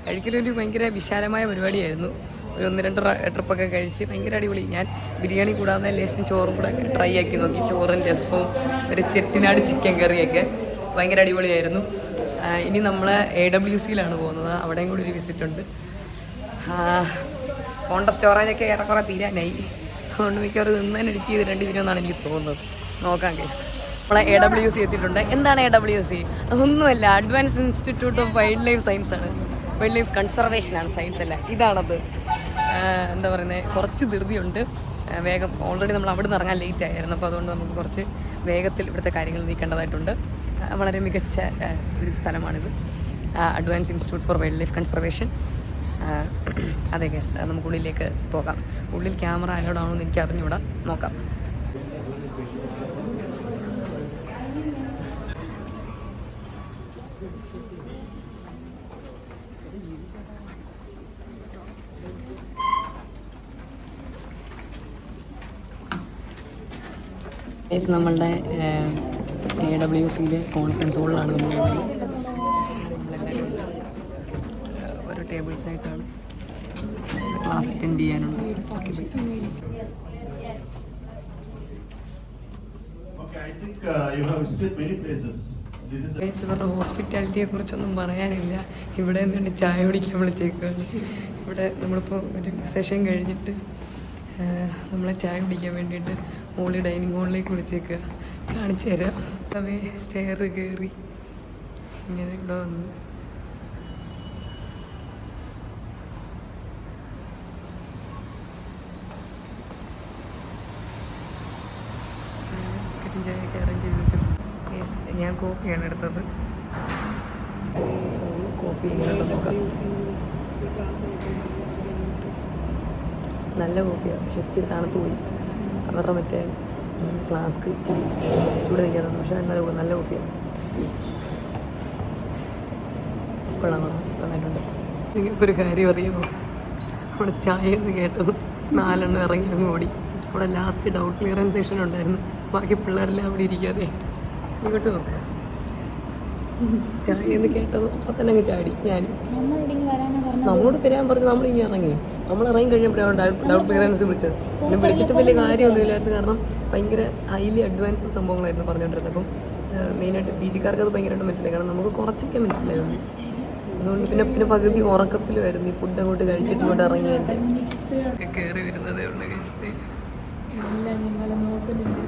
കഴിക്കലൊരു ഭയങ്കര വിശാലമായ പരിപാടിയായിരുന്നു. ഒരു 1-2 ട്രിപ്പൊക്കെ കഴിച്ച് ഭയങ്കര അടിപൊളി. ഞാൻ ബിരിയാണി കൂടാതെ ലേശം ചോറും കൂടെ ട്രൈ ആക്കി നോക്കി. ചോറും രസവും ഒരു ചെട്ടിനാട് ചിക്കൻ കറിയൊക്കെ ഭയങ്കര അടിപൊളിയായിരുന്നു. ഇനി നമ്മൾ AWCയിലാണ് പോകുന്നത്. അവിടെയും കൂടി ഒരു വിസിറ്റ് ഉണ്ട്. ഫോണിൻ്റെ സ്റ്റോറേജൊക്കെ ഏറെക്കുറെ തീരാനായി. അതുകൊണ്ട് മിക്കവാറും നിന്ന് എഡിറ്റ് ചെയ്ത് 2 വീഡിയോ എന്നാണ് എനിക്ക് തോന്നുന്നത്. നോക്കാം കേസ്. നമ്മളെ AWC എത്തിയിട്ടുണ്ട്. എന്താണ് AWC? അതൊന്നുമല്ല, advance institute of wild life science ആണ്. വൈൽഡ് ലൈഫ് കൺസർവേഷനാണ് സയൻസ് അല്ല. ഇതാണത്. എന്താ പറയുന്നത്, കുറച്ച് ധൃതിയുണ്ട്. വേഗം ഓൾറെഡി നമ്മൾ അവിടെ നിന്ന് ഇറങ്ങാൻ ലേറ്റ് ആയിരുന്നു. അപ്പോൾ അതുകൊണ്ട് നമുക്ക് കുറച്ച് വേഗത്തിൽ ഇവിടുത്തെ കാര്യങ്ങൾ നീക്കേണ്ടതായിട്ടുണ്ട്. വളരെ മികച്ച ഒരു സ്ഥലമാണിത്, advance institute four wild life conservation. അതെ ഗസ്, നമുക്കുള്ളിലേക്ക് പോകാം. ഉള്ളിൽ ക്യാമറ അലൗഡ് ആണോ എന്ന് എനിക്ക് അറിഞ്ഞൂടാ, നോക്കാം. നമ്മളുടെ AWCയിലെ കോൺഫറൻസ് ഹോളിലാണ് നമ്മളുള്ളത്. ഓരോ ടേബിൾസ് ആയിട്ടാണ് ക്ലാസ് അറ്റൻഡ് ചെയ്യാനുണ്ട്. Okay, I think you have visited many places ഇവരുടെ ഹോസ്പിറ്റാലിറ്റിയെ കുറിച്ചൊന്നും പറയാനില്ല. ഇവിടെ നിന്നുകൊണ്ട് ചായ കുടിക്കാൻ വിളിച്ചേക്കാണ്. ഇവിടെ നമ്മളിപ്പോൾ ഒരു സെഷൻ കഴിഞ്ഞിട്ട് നമ്മളെ ചായ കുടിക്കാൻ വേണ്ടിയിട്ട് മോളി ഡൈനിങ് ഹാളിലേക്ക് വിളിച്ചേക്കുക. കാണിച്ചു തരാം. അവേ സ്റ്റെയർ കയറി ഇങ്ങനെ ഇവിടെ വന്നു. ബിസ്ക്കറ്റും ചായയൊക്കെ അറേഞ്ച് ചെയ്ത് വെച്ചു. ഞാൻ കോഫിയാണ് എടുത്തത്. കോഫി ഇങ്ങനെ നോക്കാം. നല്ല കോഫിയാണ്, പക്ഷെ ഇച്ചിരി തണുത്ത് പോയി. അവരുടെ മറ്റേ ഫ്ലാസ്ക് ഇച്ചിരി ചൂട് നിൽക്കാൻ തോന്നുന്നു, പക്ഷെ നല്ല കോഫിയാണ്. കൊള്ളാം നന്നായിട്ടുണ്ട്. നിങ്ങൾക്കൊരു കാര്യം അറിയാമോ? അവിടെ ചായ എന്ന് കേട്ടതും 4 എണ്ണം ഇറങ്ങി അങ്ങ് ഓടി. അവിടെ ലാസ്റ്റ് ഡൗട്ട് ക്ലിയറൻസ് സെഷൻ ഉണ്ടായിരുന്നു. ബാക്കി പിള്ളേരെല്ലാം അവിടെ ഇരിക്കാതെ ഇങ്ങോട്ട് നോക്കുക. ചായ എന്ന് കേട്ടതും അപ്പം തന്നെ അങ്ങ് ചാടി. ഞാൻ നമ്മളോട് വരാൻ പറഞ്ഞ് നമ്മളിങ്ങനെ ഇറങ്ങി. നമ്മൾ ഇറങ്ങി കഴിഞ്ഞപ്പോഴാണ് ഡൗട്ട് ക്ലിയറൻസ് വിളിച്ചത്. പിന്നെ വിളിച്ചിട്ട് വലിയ കാര്യമൊന്നുമില്ലായിരുന്നു, കാരണം ഭയങ്കര ഹൈലി അഡ്വാൻസ് സംഭവങ്ങളായിരുന്നു പറഞ്ഞുകൊണ്ടിരുന്നത്. അപ്പം മെയിനായിട്ട് പി ജിക്കാർക്ക് അത് ഭയങ്കരമായിട്ട് മനസ്സിലായി, കാരണം നമുക്ക് കുറച്ചൊക്കെ മനസ്സിലായിരുന്നു. അതുകൊണ്ട് പിന്നെ പകുതി ഉറക്കത്തിൽ വരുന്നു. ഈ ഫുഡ് അങ്ങോട്ട് കഴിച്ചിട്ട് ഇങ്ങോട്ട് ഇറങ്ങിയതിൻ്റെ കയറി വരുന്നതേ ഉള്ളൂ. എല്ലാം ഞങ്ങൾ നോക്കുന്നുണ്ട്.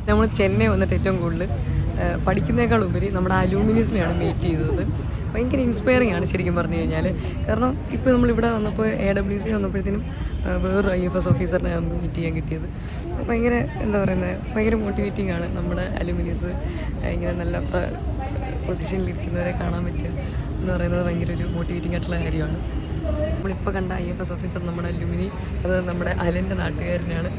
നമ്മൾ ചെന്നൈ വന്നിട്ട് ഏറ്റവും കൂടുതൽ പഠിക്കുന്നതിനേക്കാൾ ഉപരി നമ്മുടെ അലൂമിനിയസിനെയാണ് മീറ്റ് ചെയ്തത്. ഭയങ്കര ഇൻസ്പയറിംഗ് ആണ് ശരിക്കും പറഞ്ഞു കഴിഞ്ഞാൽ. കാരണം ഇപ്പോൾ നമ്മളിവിടെ വന്നപ്പോൾ AWC വന്നപ്പോഴത്തേനും വേറൊരു IFS ഓഫീസറിനെ നമുക്ക് മീറ്റ് ചെയ്യാൻ കിട്ടിയത്. ഭയങ്കര എന്താ പറയുന്നത്, ഭയങ്കര മോട്ടിവേറ്റിംഗ് ആണ്. നമ്മുടെ അലൂമിനിയസ് ഇങ്ങനെ നല്ല പൊസിഷനിലിരിക്കുന്നവരെ കാണാൻ പറ്റുക എന്ന് പറയുന്നത് ഭയങ്കര ഒരു മോട്ടിവേറ്റിംഗ് ആയിട്ടുള്ള കാര്യമാണ്. നമ്മളിപ്പോൾ കണ്ട IFS ഓഫീസർ നമ്മുടെ അലുമിനി, അത് നമ്മുടെ അലൻ്റെ നാട്ടുകാരനാണ്.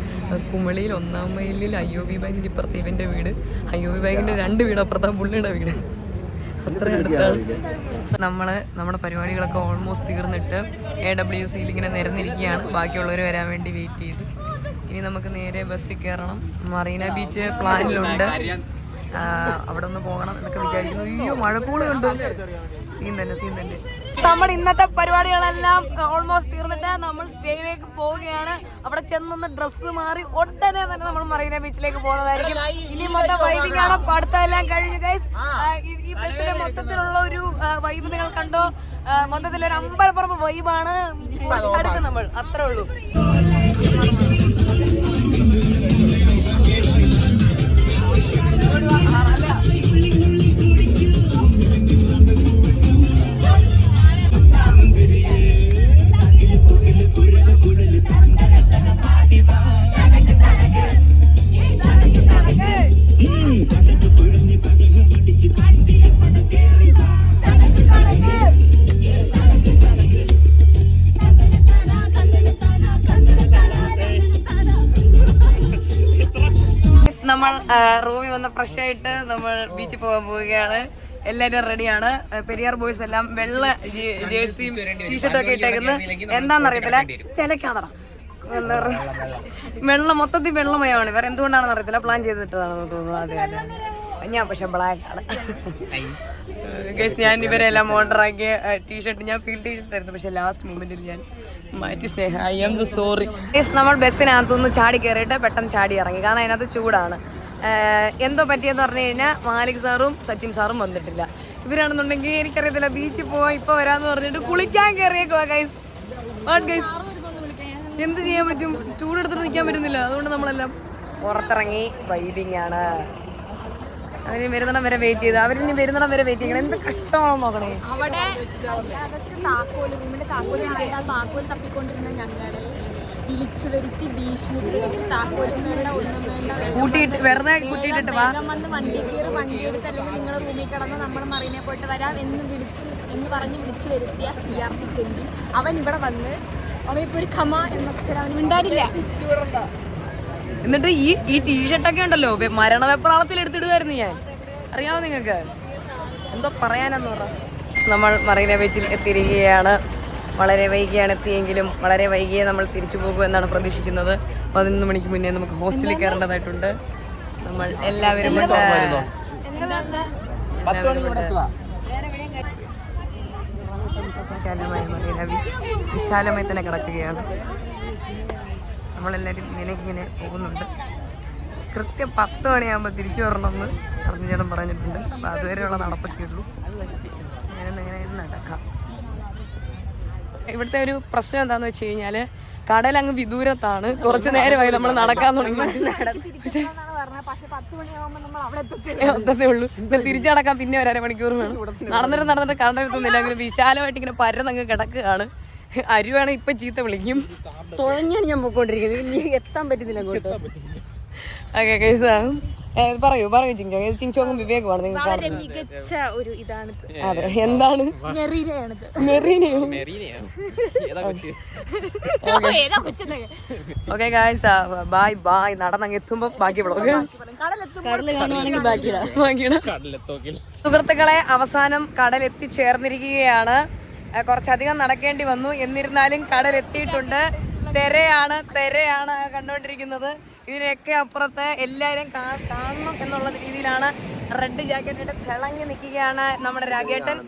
കുമളിയിൽ 1-ാം മൈലിൽ IOB ബാങ്കിൻ്റെ ഇപ്പുറത്തെ ഇവൻ്റെ വീട്, IOB ബാങ്കിൻ്റെ 2 വീട് അപ്പുറത്താണ് പുള്ളിയുടെ വീട്. അത്ര അടുത്താണ്. നമ്മുടെ പരിപാടികളൊക്കെ ഓൾമോസ്റ്റ് തീർന്നിട്ട് AWCയിൽ ഇങ്ങനെ നിരന്നിരിക്കുകയാണ്. ബാക്കിയുള്ളവർ വരാൻ വേണ്ടി വെയിറ്റ് ചെയ്ത്. ഇനി നമുക്ക് നേരെ ബസ്സിൽ കയറണം. മറീന ബീച്ച് പ്ലാനിലുണ്ട്, അവിടെ ഒന്ന് പോകണം എന്നൊക്കെ വിചാരിക്കുന്നു. അയ്യോ മഴക്കൂളുണ്ട്. സീൻ തന്നെ. നമ്മുടെ ഇന്നത്തെ പരിപാടികളെല്ലാം ഓൾമോസ്റ്റ് തീർന്നിട്ട് നമ്മൾ സ്റ്റേയിലേക്ക് പോവുകയാണ്. അവിടെ ചെന്നൊന്ന് ഡ്രസ്സ് മാറി ഉടനെ തന്നെ നമ്മൾ മറീന ബീച്ചിലേക്ക് പോകുന്നതായിരിക്കും. ഇനി മൊത്തം വൈബിംഗ് ആണ്. പഠിത്തമെല്ലാം കഴിഞ്ഞു ഗൈസ്. ഈ ബസ്സിലെ മൊത്തത്തിലുള്ള ഒരു വൈബ് നിങ്ങൾ കണ്ടോ? മൊത്തത്തിലൊരു അമ്പലപ്പുറം വൈബാണ്. അടുത്ത് നമ്മൾ അത്രേ ഉള്ളൂ. നമ്മൾ റൂമിൽ വന്ന് ഫ്രഷ് ആയിട്ട് നമ്മൾ ബീച്ചിൽ പോകാൻ പോവുകയാണ്. എല്ലാവരും റെഡിയാണ്. പെരിയാർ ബോയ്സ് എല്ലാം വെള്ള ജേഴ്സിയും ടീഷർട്ടും ഒക്കെ ഇട്ടേക്കുന്നത്. എന്താണെന്നറിയത്തില്ല, ചിലക്കാതറ വെള്ളം മൊത്തത്തിൽ വെള്ളമയമാണ്. വേറെ എന്തുകൊണ്ടാണെന്ന് അറിയത്തില്ല, പ്ലാൻ ചെയ്തിട്ടതാണെന്ന് തോന്നുന്നു. അതെ ഞാൻ പക്ഷെ ബ്ലാക്കാണ് ഗൈസ്. ഞാൻ ഇവരെല്ലാം ഓർഡറാക്കിയ ടീഷർട്ട് ഞാൻ ഫീൽ ടീഷർട്ടായിരുന്നു, പക്ഷെ ലാസ്റ്റ് മൊമെന്റിൽ ഞാൻ മാറ്റി. സ്നേഹ ഐ ആം സോറി ഗൈസ്. നമ്മൾ ബസ്സിനകത്തുനിന്ന് ചാടി കയറിയിട്ട് പെട്ടെന്ന് ചാടി ഇറങ്ങി, കാരണം അതിനകത്ത് ചൂടാണ്. എന്തോ പറ്റിയെന്ന് പറഞ്ഞു കഴിഞ്ഞാൽ മാലിക് സാറും സച്ചിൻ സാറും വന്നിട്ടില്ല. ഇവരാണെന്നുണ്ടെങ്കിൽ എനിക്കറിയത്തില്ല, ബീച്ചിൽ പോവാൻ ഇപ്പോൾ വരാമെന്ന് പറഞ്ഞിട്ട് കുളിക്കാൻ കയറിയേക്കുവാ ഗൈസ്. ഗൈസ് എന്ത് ചെയ്യാൻ പറ്റും, ചൂടെടുത്തിട്ട് നിൽക്കാൻ പറ്റുന്നില്ല. അതുകൊണ്ട് നമ്മളെല്ലാം പുറത്തിറങ്ങി വൈബിങ് ആണ്. അവര് വരുന്നിടം വരെ വെയിറ്റ് ചെയ്ത്, അവരിനി വരുന്നിടം വരെ വെയിറ്റ് ചെയ്യണം. എന്ത് കഷ്ടമാണെന്ന് നോക്കണേ. അവിടെ റൂമിന്റെ താക്കോല് തപ്പിക്കൊണ്ടിരുന്ന ഞങ്ങളെ വിളിച്ചു വരുത്തി ഭീഷണിപ്പെടുത്തി താക്കോലും വേണ്ട ഒന്നും വേണ്ട, കൂട്ടിയിട്ട് വെറുതെ കൂട്ടിയിട്ടിട്ട് വേഗം വന്ന് വണ്ടി കയറി, വണ്ടിയെടുത്ത് അല്ലെങ്കിൽ നിങ്ങൾ റൂമിൽ കിടന്ന് നമ്മൾ മറീനെ പോയിട്ട് വരാം എന്ന് പറഞ്ഞ് വിളിച്ചു വരുത്തിയ CRP തെണ്ടി അവൻ ഇവിടെ വന്ന് അവനിപ്പോ ഒരു ഖമ എന്നക്ഷരം അവന് മിണ്ടാനില്ല. എന്നിട്ട് ഈ ടീഷർട്ടൊക്കെ ഉണ്ടല്ലോ മരണവെപ്രാളത്തിൽ എടുത്തിടുമായിരുന്നു ഞാൻ. അറിയാമോ നിങ്ങൾക്ക്? എന്തോ പറയാനെന്ന് പറ. നമ്മൾ മറീന ബീച്ചിൽ എത്തിയിരിക്കുകയാണ്. വളരെ വൈകിയാണ് എത്തിയെങ്കിലും വളരെ വൈകിയേ നമ്മൾ തിരിച്ചു പോകുമെന്നാണ് പ്രതീക്ഷിക്കുന്നത്. 11 മണിക്ക് മുന്നേ നമുക്ക് ഹോസ്റ്റലിൽ കയറേണ്ടതായിട്ടുണ്ട്. നമ്മൾ എല്ലാവരും വിശാലമായ മറീന ബീച്ച് വിശാലമായി തന്നെ കിടക്കുകയാണ്. നമ്മളെല്ലാവരും ഇങ്ങനെ പോകുന്നുണ്ട്. കൃത്യം 10 മണിയാകുമ്പോൾ തിരിച്ചു വരണമെന്ന് ചേട്ടൻ പറഞ്ഞിട്ടുണ്ട്. അപ്പോൾ അതുവരെയുള്ള നടപ്പൊക്കെ ഉള്ളൂ. അങ്ങനെ നടക്കാം. ഇവിടുത്തെ ഒരു പ്രശ്നം എന്താണെന്ന് വെച്ച് കഴിഞ്ഞാൽ കടൽ അങ്ങ് വിദൂരത്താണ്. കുറച്ച് നേരമായി നമ്മൾ നടക്കാൻ തുടങ്ങി. എത്തത്തേ ഉള്ളൂ. തിരിച്ചടക്കാൻ പിന്നെ ഒരു അരമണിക്കൂർ വേണം. നടന്നിട്ട് കടലെത്തുന്നില്ല. അങ്ങനെ വിശാലമായിട്ട് ഇങ്ങനെ പരന്നങ്ങ് കിടക്കുകയാണ്. അരുവാണ് ഇപ്പം ചീത്ത വിളിക്കും. തുഴഞ്ഞാണ് ഞാൻ പോയിക്കൊണ്ടിരിക്കുന്നത്. ഇനി എത്താൻ പറ്റുന്നില്ല അങ്ങോട്ട്. ഓക്കെ കേസാണ്. പറയൂ ചിഞ്ചോങ്ങും വിവേകമാണ് നിങ്ങൾ മികച്ച ഒരു ഇതാണ്. അതെ, എന്താണ് മെറീനയോ? Okay guys, bye. നടന്നങ്ങ് എത്തുമ്പോ ബാക്കി വ്ളോഗ് കടല് കാണുവാണെങ്കിൽ സുഹൃത്തുക്കളെ, അവസാനം കടൽ എത്തിച്ചേർന്നിരിക്കുകയാണ്. കുറച്ചധികം നടക്കേണ്ടി വന്നു. എന്നിരുന്നാലും കടൽ എത്തിയിട്ടുണ്ട്. തെരയാണ് കണ്ടുകൊണ്ടിരിക്കുന്നത്. ഇതിനൊക്കെ അപ്പുറത്ത് എല്ലാവരും കാണണം എന്നുള്ള രീതിയിലാണ് റെഡ് ജാക്കറ്റ് ഇട്ട് തിളങ്ങി നിൽക്കുകയാണ് നമ്മുടെ രാഗേട്ടൻ.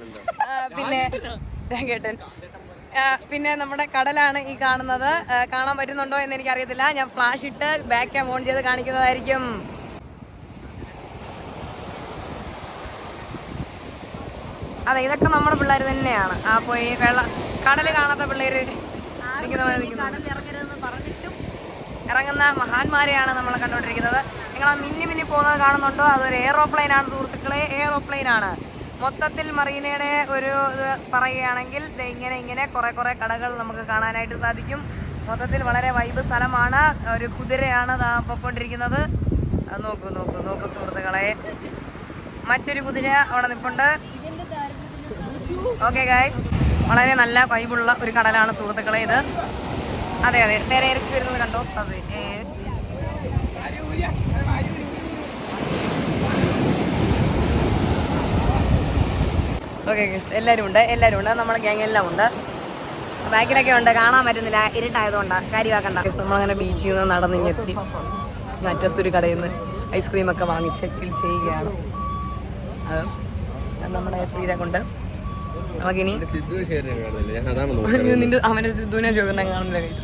പിന്നെ നമ്മുടെ കടലാണ് ഈ കാണുന്നത്. കാണാൻ പറ്റുന്നുണ്ടോ എന്ന് എനിക്കറിയത്തില്ല. ഞാൻ ഫ്ലാഷ് ഇട്ട് ബാക്ക് ക്യാം ഓൺ ചെയ്ത് കാണിക്കുന്നതായിരിക്കും. അതെ, ഇതൊക്കെ നമ്മുടെ പിള്ളേർ തന്നെയാണ്. പോയി കടൽ കാണാത്ത പിള്ളേര് ഇറങ്ങുന്ന മഹാന്മാരെയാണ് നമ്മൾ കണ്ടുകൊണ്ടിരിക്കുന്നത്. നിങ്ങൾ ആ മിന്നി പോകുന്നത് കാണുന്നുണ്ടോ? അതൊരു എയറോപ്ലെയിനാണ് സുഹൃത്തുക്കളെ, എയറോപ്ലെയിനാണ്. മൊത്തത്തിൽ മറീനയുടെ ഒരു ഇത് പറയുകയാണെങ്കിൽ ഇങ്ങനെ കുറേ കടകൾ നമുക്ക് കാണാനായിട്ട് സാധിക്കും. മൊത്തത്തിൽ വളരെ വൈബ് സ്ഥലമാണ്. ഒരു കുതിരയാണ് പൊയ്ക്കൊണ്ടിരിക്കുന്നത്. നോക്കൂ സുഹൃത്തുക്കളെ, മറ്റൊരു കുതിര അവിടെ നിൽപ്പുണ്ട്. ഓക്കെ ഗായ്സ്, വളരെ നല്ല വൈബുള്ള ഒരു കടലാണ് സുഹൃത്തുക്കളെ ഇത്. അതെ, തിരയരച്ച് വരുന്നത് കണ്ടോ? അതെ. ഓക്കെ ഗൈസ്, എല്ലാവരും ഉണ്ട്. നമ്മുടെ ഗ്യാങ് എല്ലാം ഉണ്ട്. ബാക്കിലൊക്കെ ഉണ്ട്, കാണാൻ പറ്റുന്നില്ല, ഇരുട്ടായതുകൊണ്ടാണ്. കാര്യമാക്കണ്ട. നമ്മളങ്ങനെ ബീച്ചിൽ നിന്ന് നടന്നിങ്ങെത്തി അറ്റത്തൊരു കടയിൽ നിന്ന് ഐസ്ക്രീമൊക്കെ വാങ്ങിച്ച് ചിൽ ചെയ്യുകയാണ്. അത് നമ്മുടെ ശ്രീരാഗുണ്ട്. നമുക്കിനി അവൻ്റെ സിദ്ധുവിനെ ചോദിക്കാൻ കാണുന്നില്ല കൈസ്,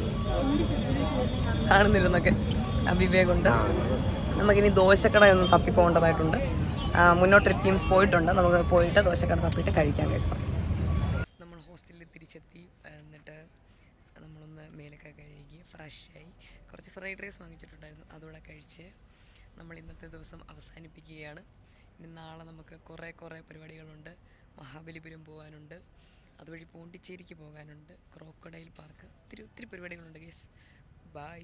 കാണുന്നില്ലെന്നൊക്കെ വിവേകുണ്ട്. നമുക്കിനി ദോശക്കടയൊന്നും തപ്പിപ്പോകേണ്ടതായിട്ടുണ്ട്. മുന്നോട്ടൊരു ടീംസ് പോയിട്ടുണ്ട്. നമുക്ക് പോയിട്ട് ദോശക്കട തപ്പിയിട്ട് കഴിക്കാൻ കൈസ്. നമ്മൾ ഹോസ്റ്റലിൽ തിരിച്ചെത്തി. എന്നിട്ട് നമ്മളൊന്ന് മേലൊക്കെ കഴുകി ഫ്രഷായി. കുറച്ച് ഫ്രൈഡ് റൈസ് വാങ്ങിച്ചിട്ടുണ്ടായിരുന്നു, അതുകൂടെ കഴിച്ച് നമ്മൾ ഇന്നത്തെ ദിവസം അവസാനിപ്പിക്കുകയാണ്. ഇനി നാളെ നമുക്ക് കുറേ പരിപാടികളുണ്ട്. മഹാബലിപുരം പോകാനുണ്ട്, അതുവഴി പോണ്ടിച്ചേരിക്ക് പോകാനുണ്ട്, ക്രോക്കഡൈൽ പാർക്ക്, ഒത്തിരി പരിപാടികളുണ്ട് ഗൈസ്. ബൈ.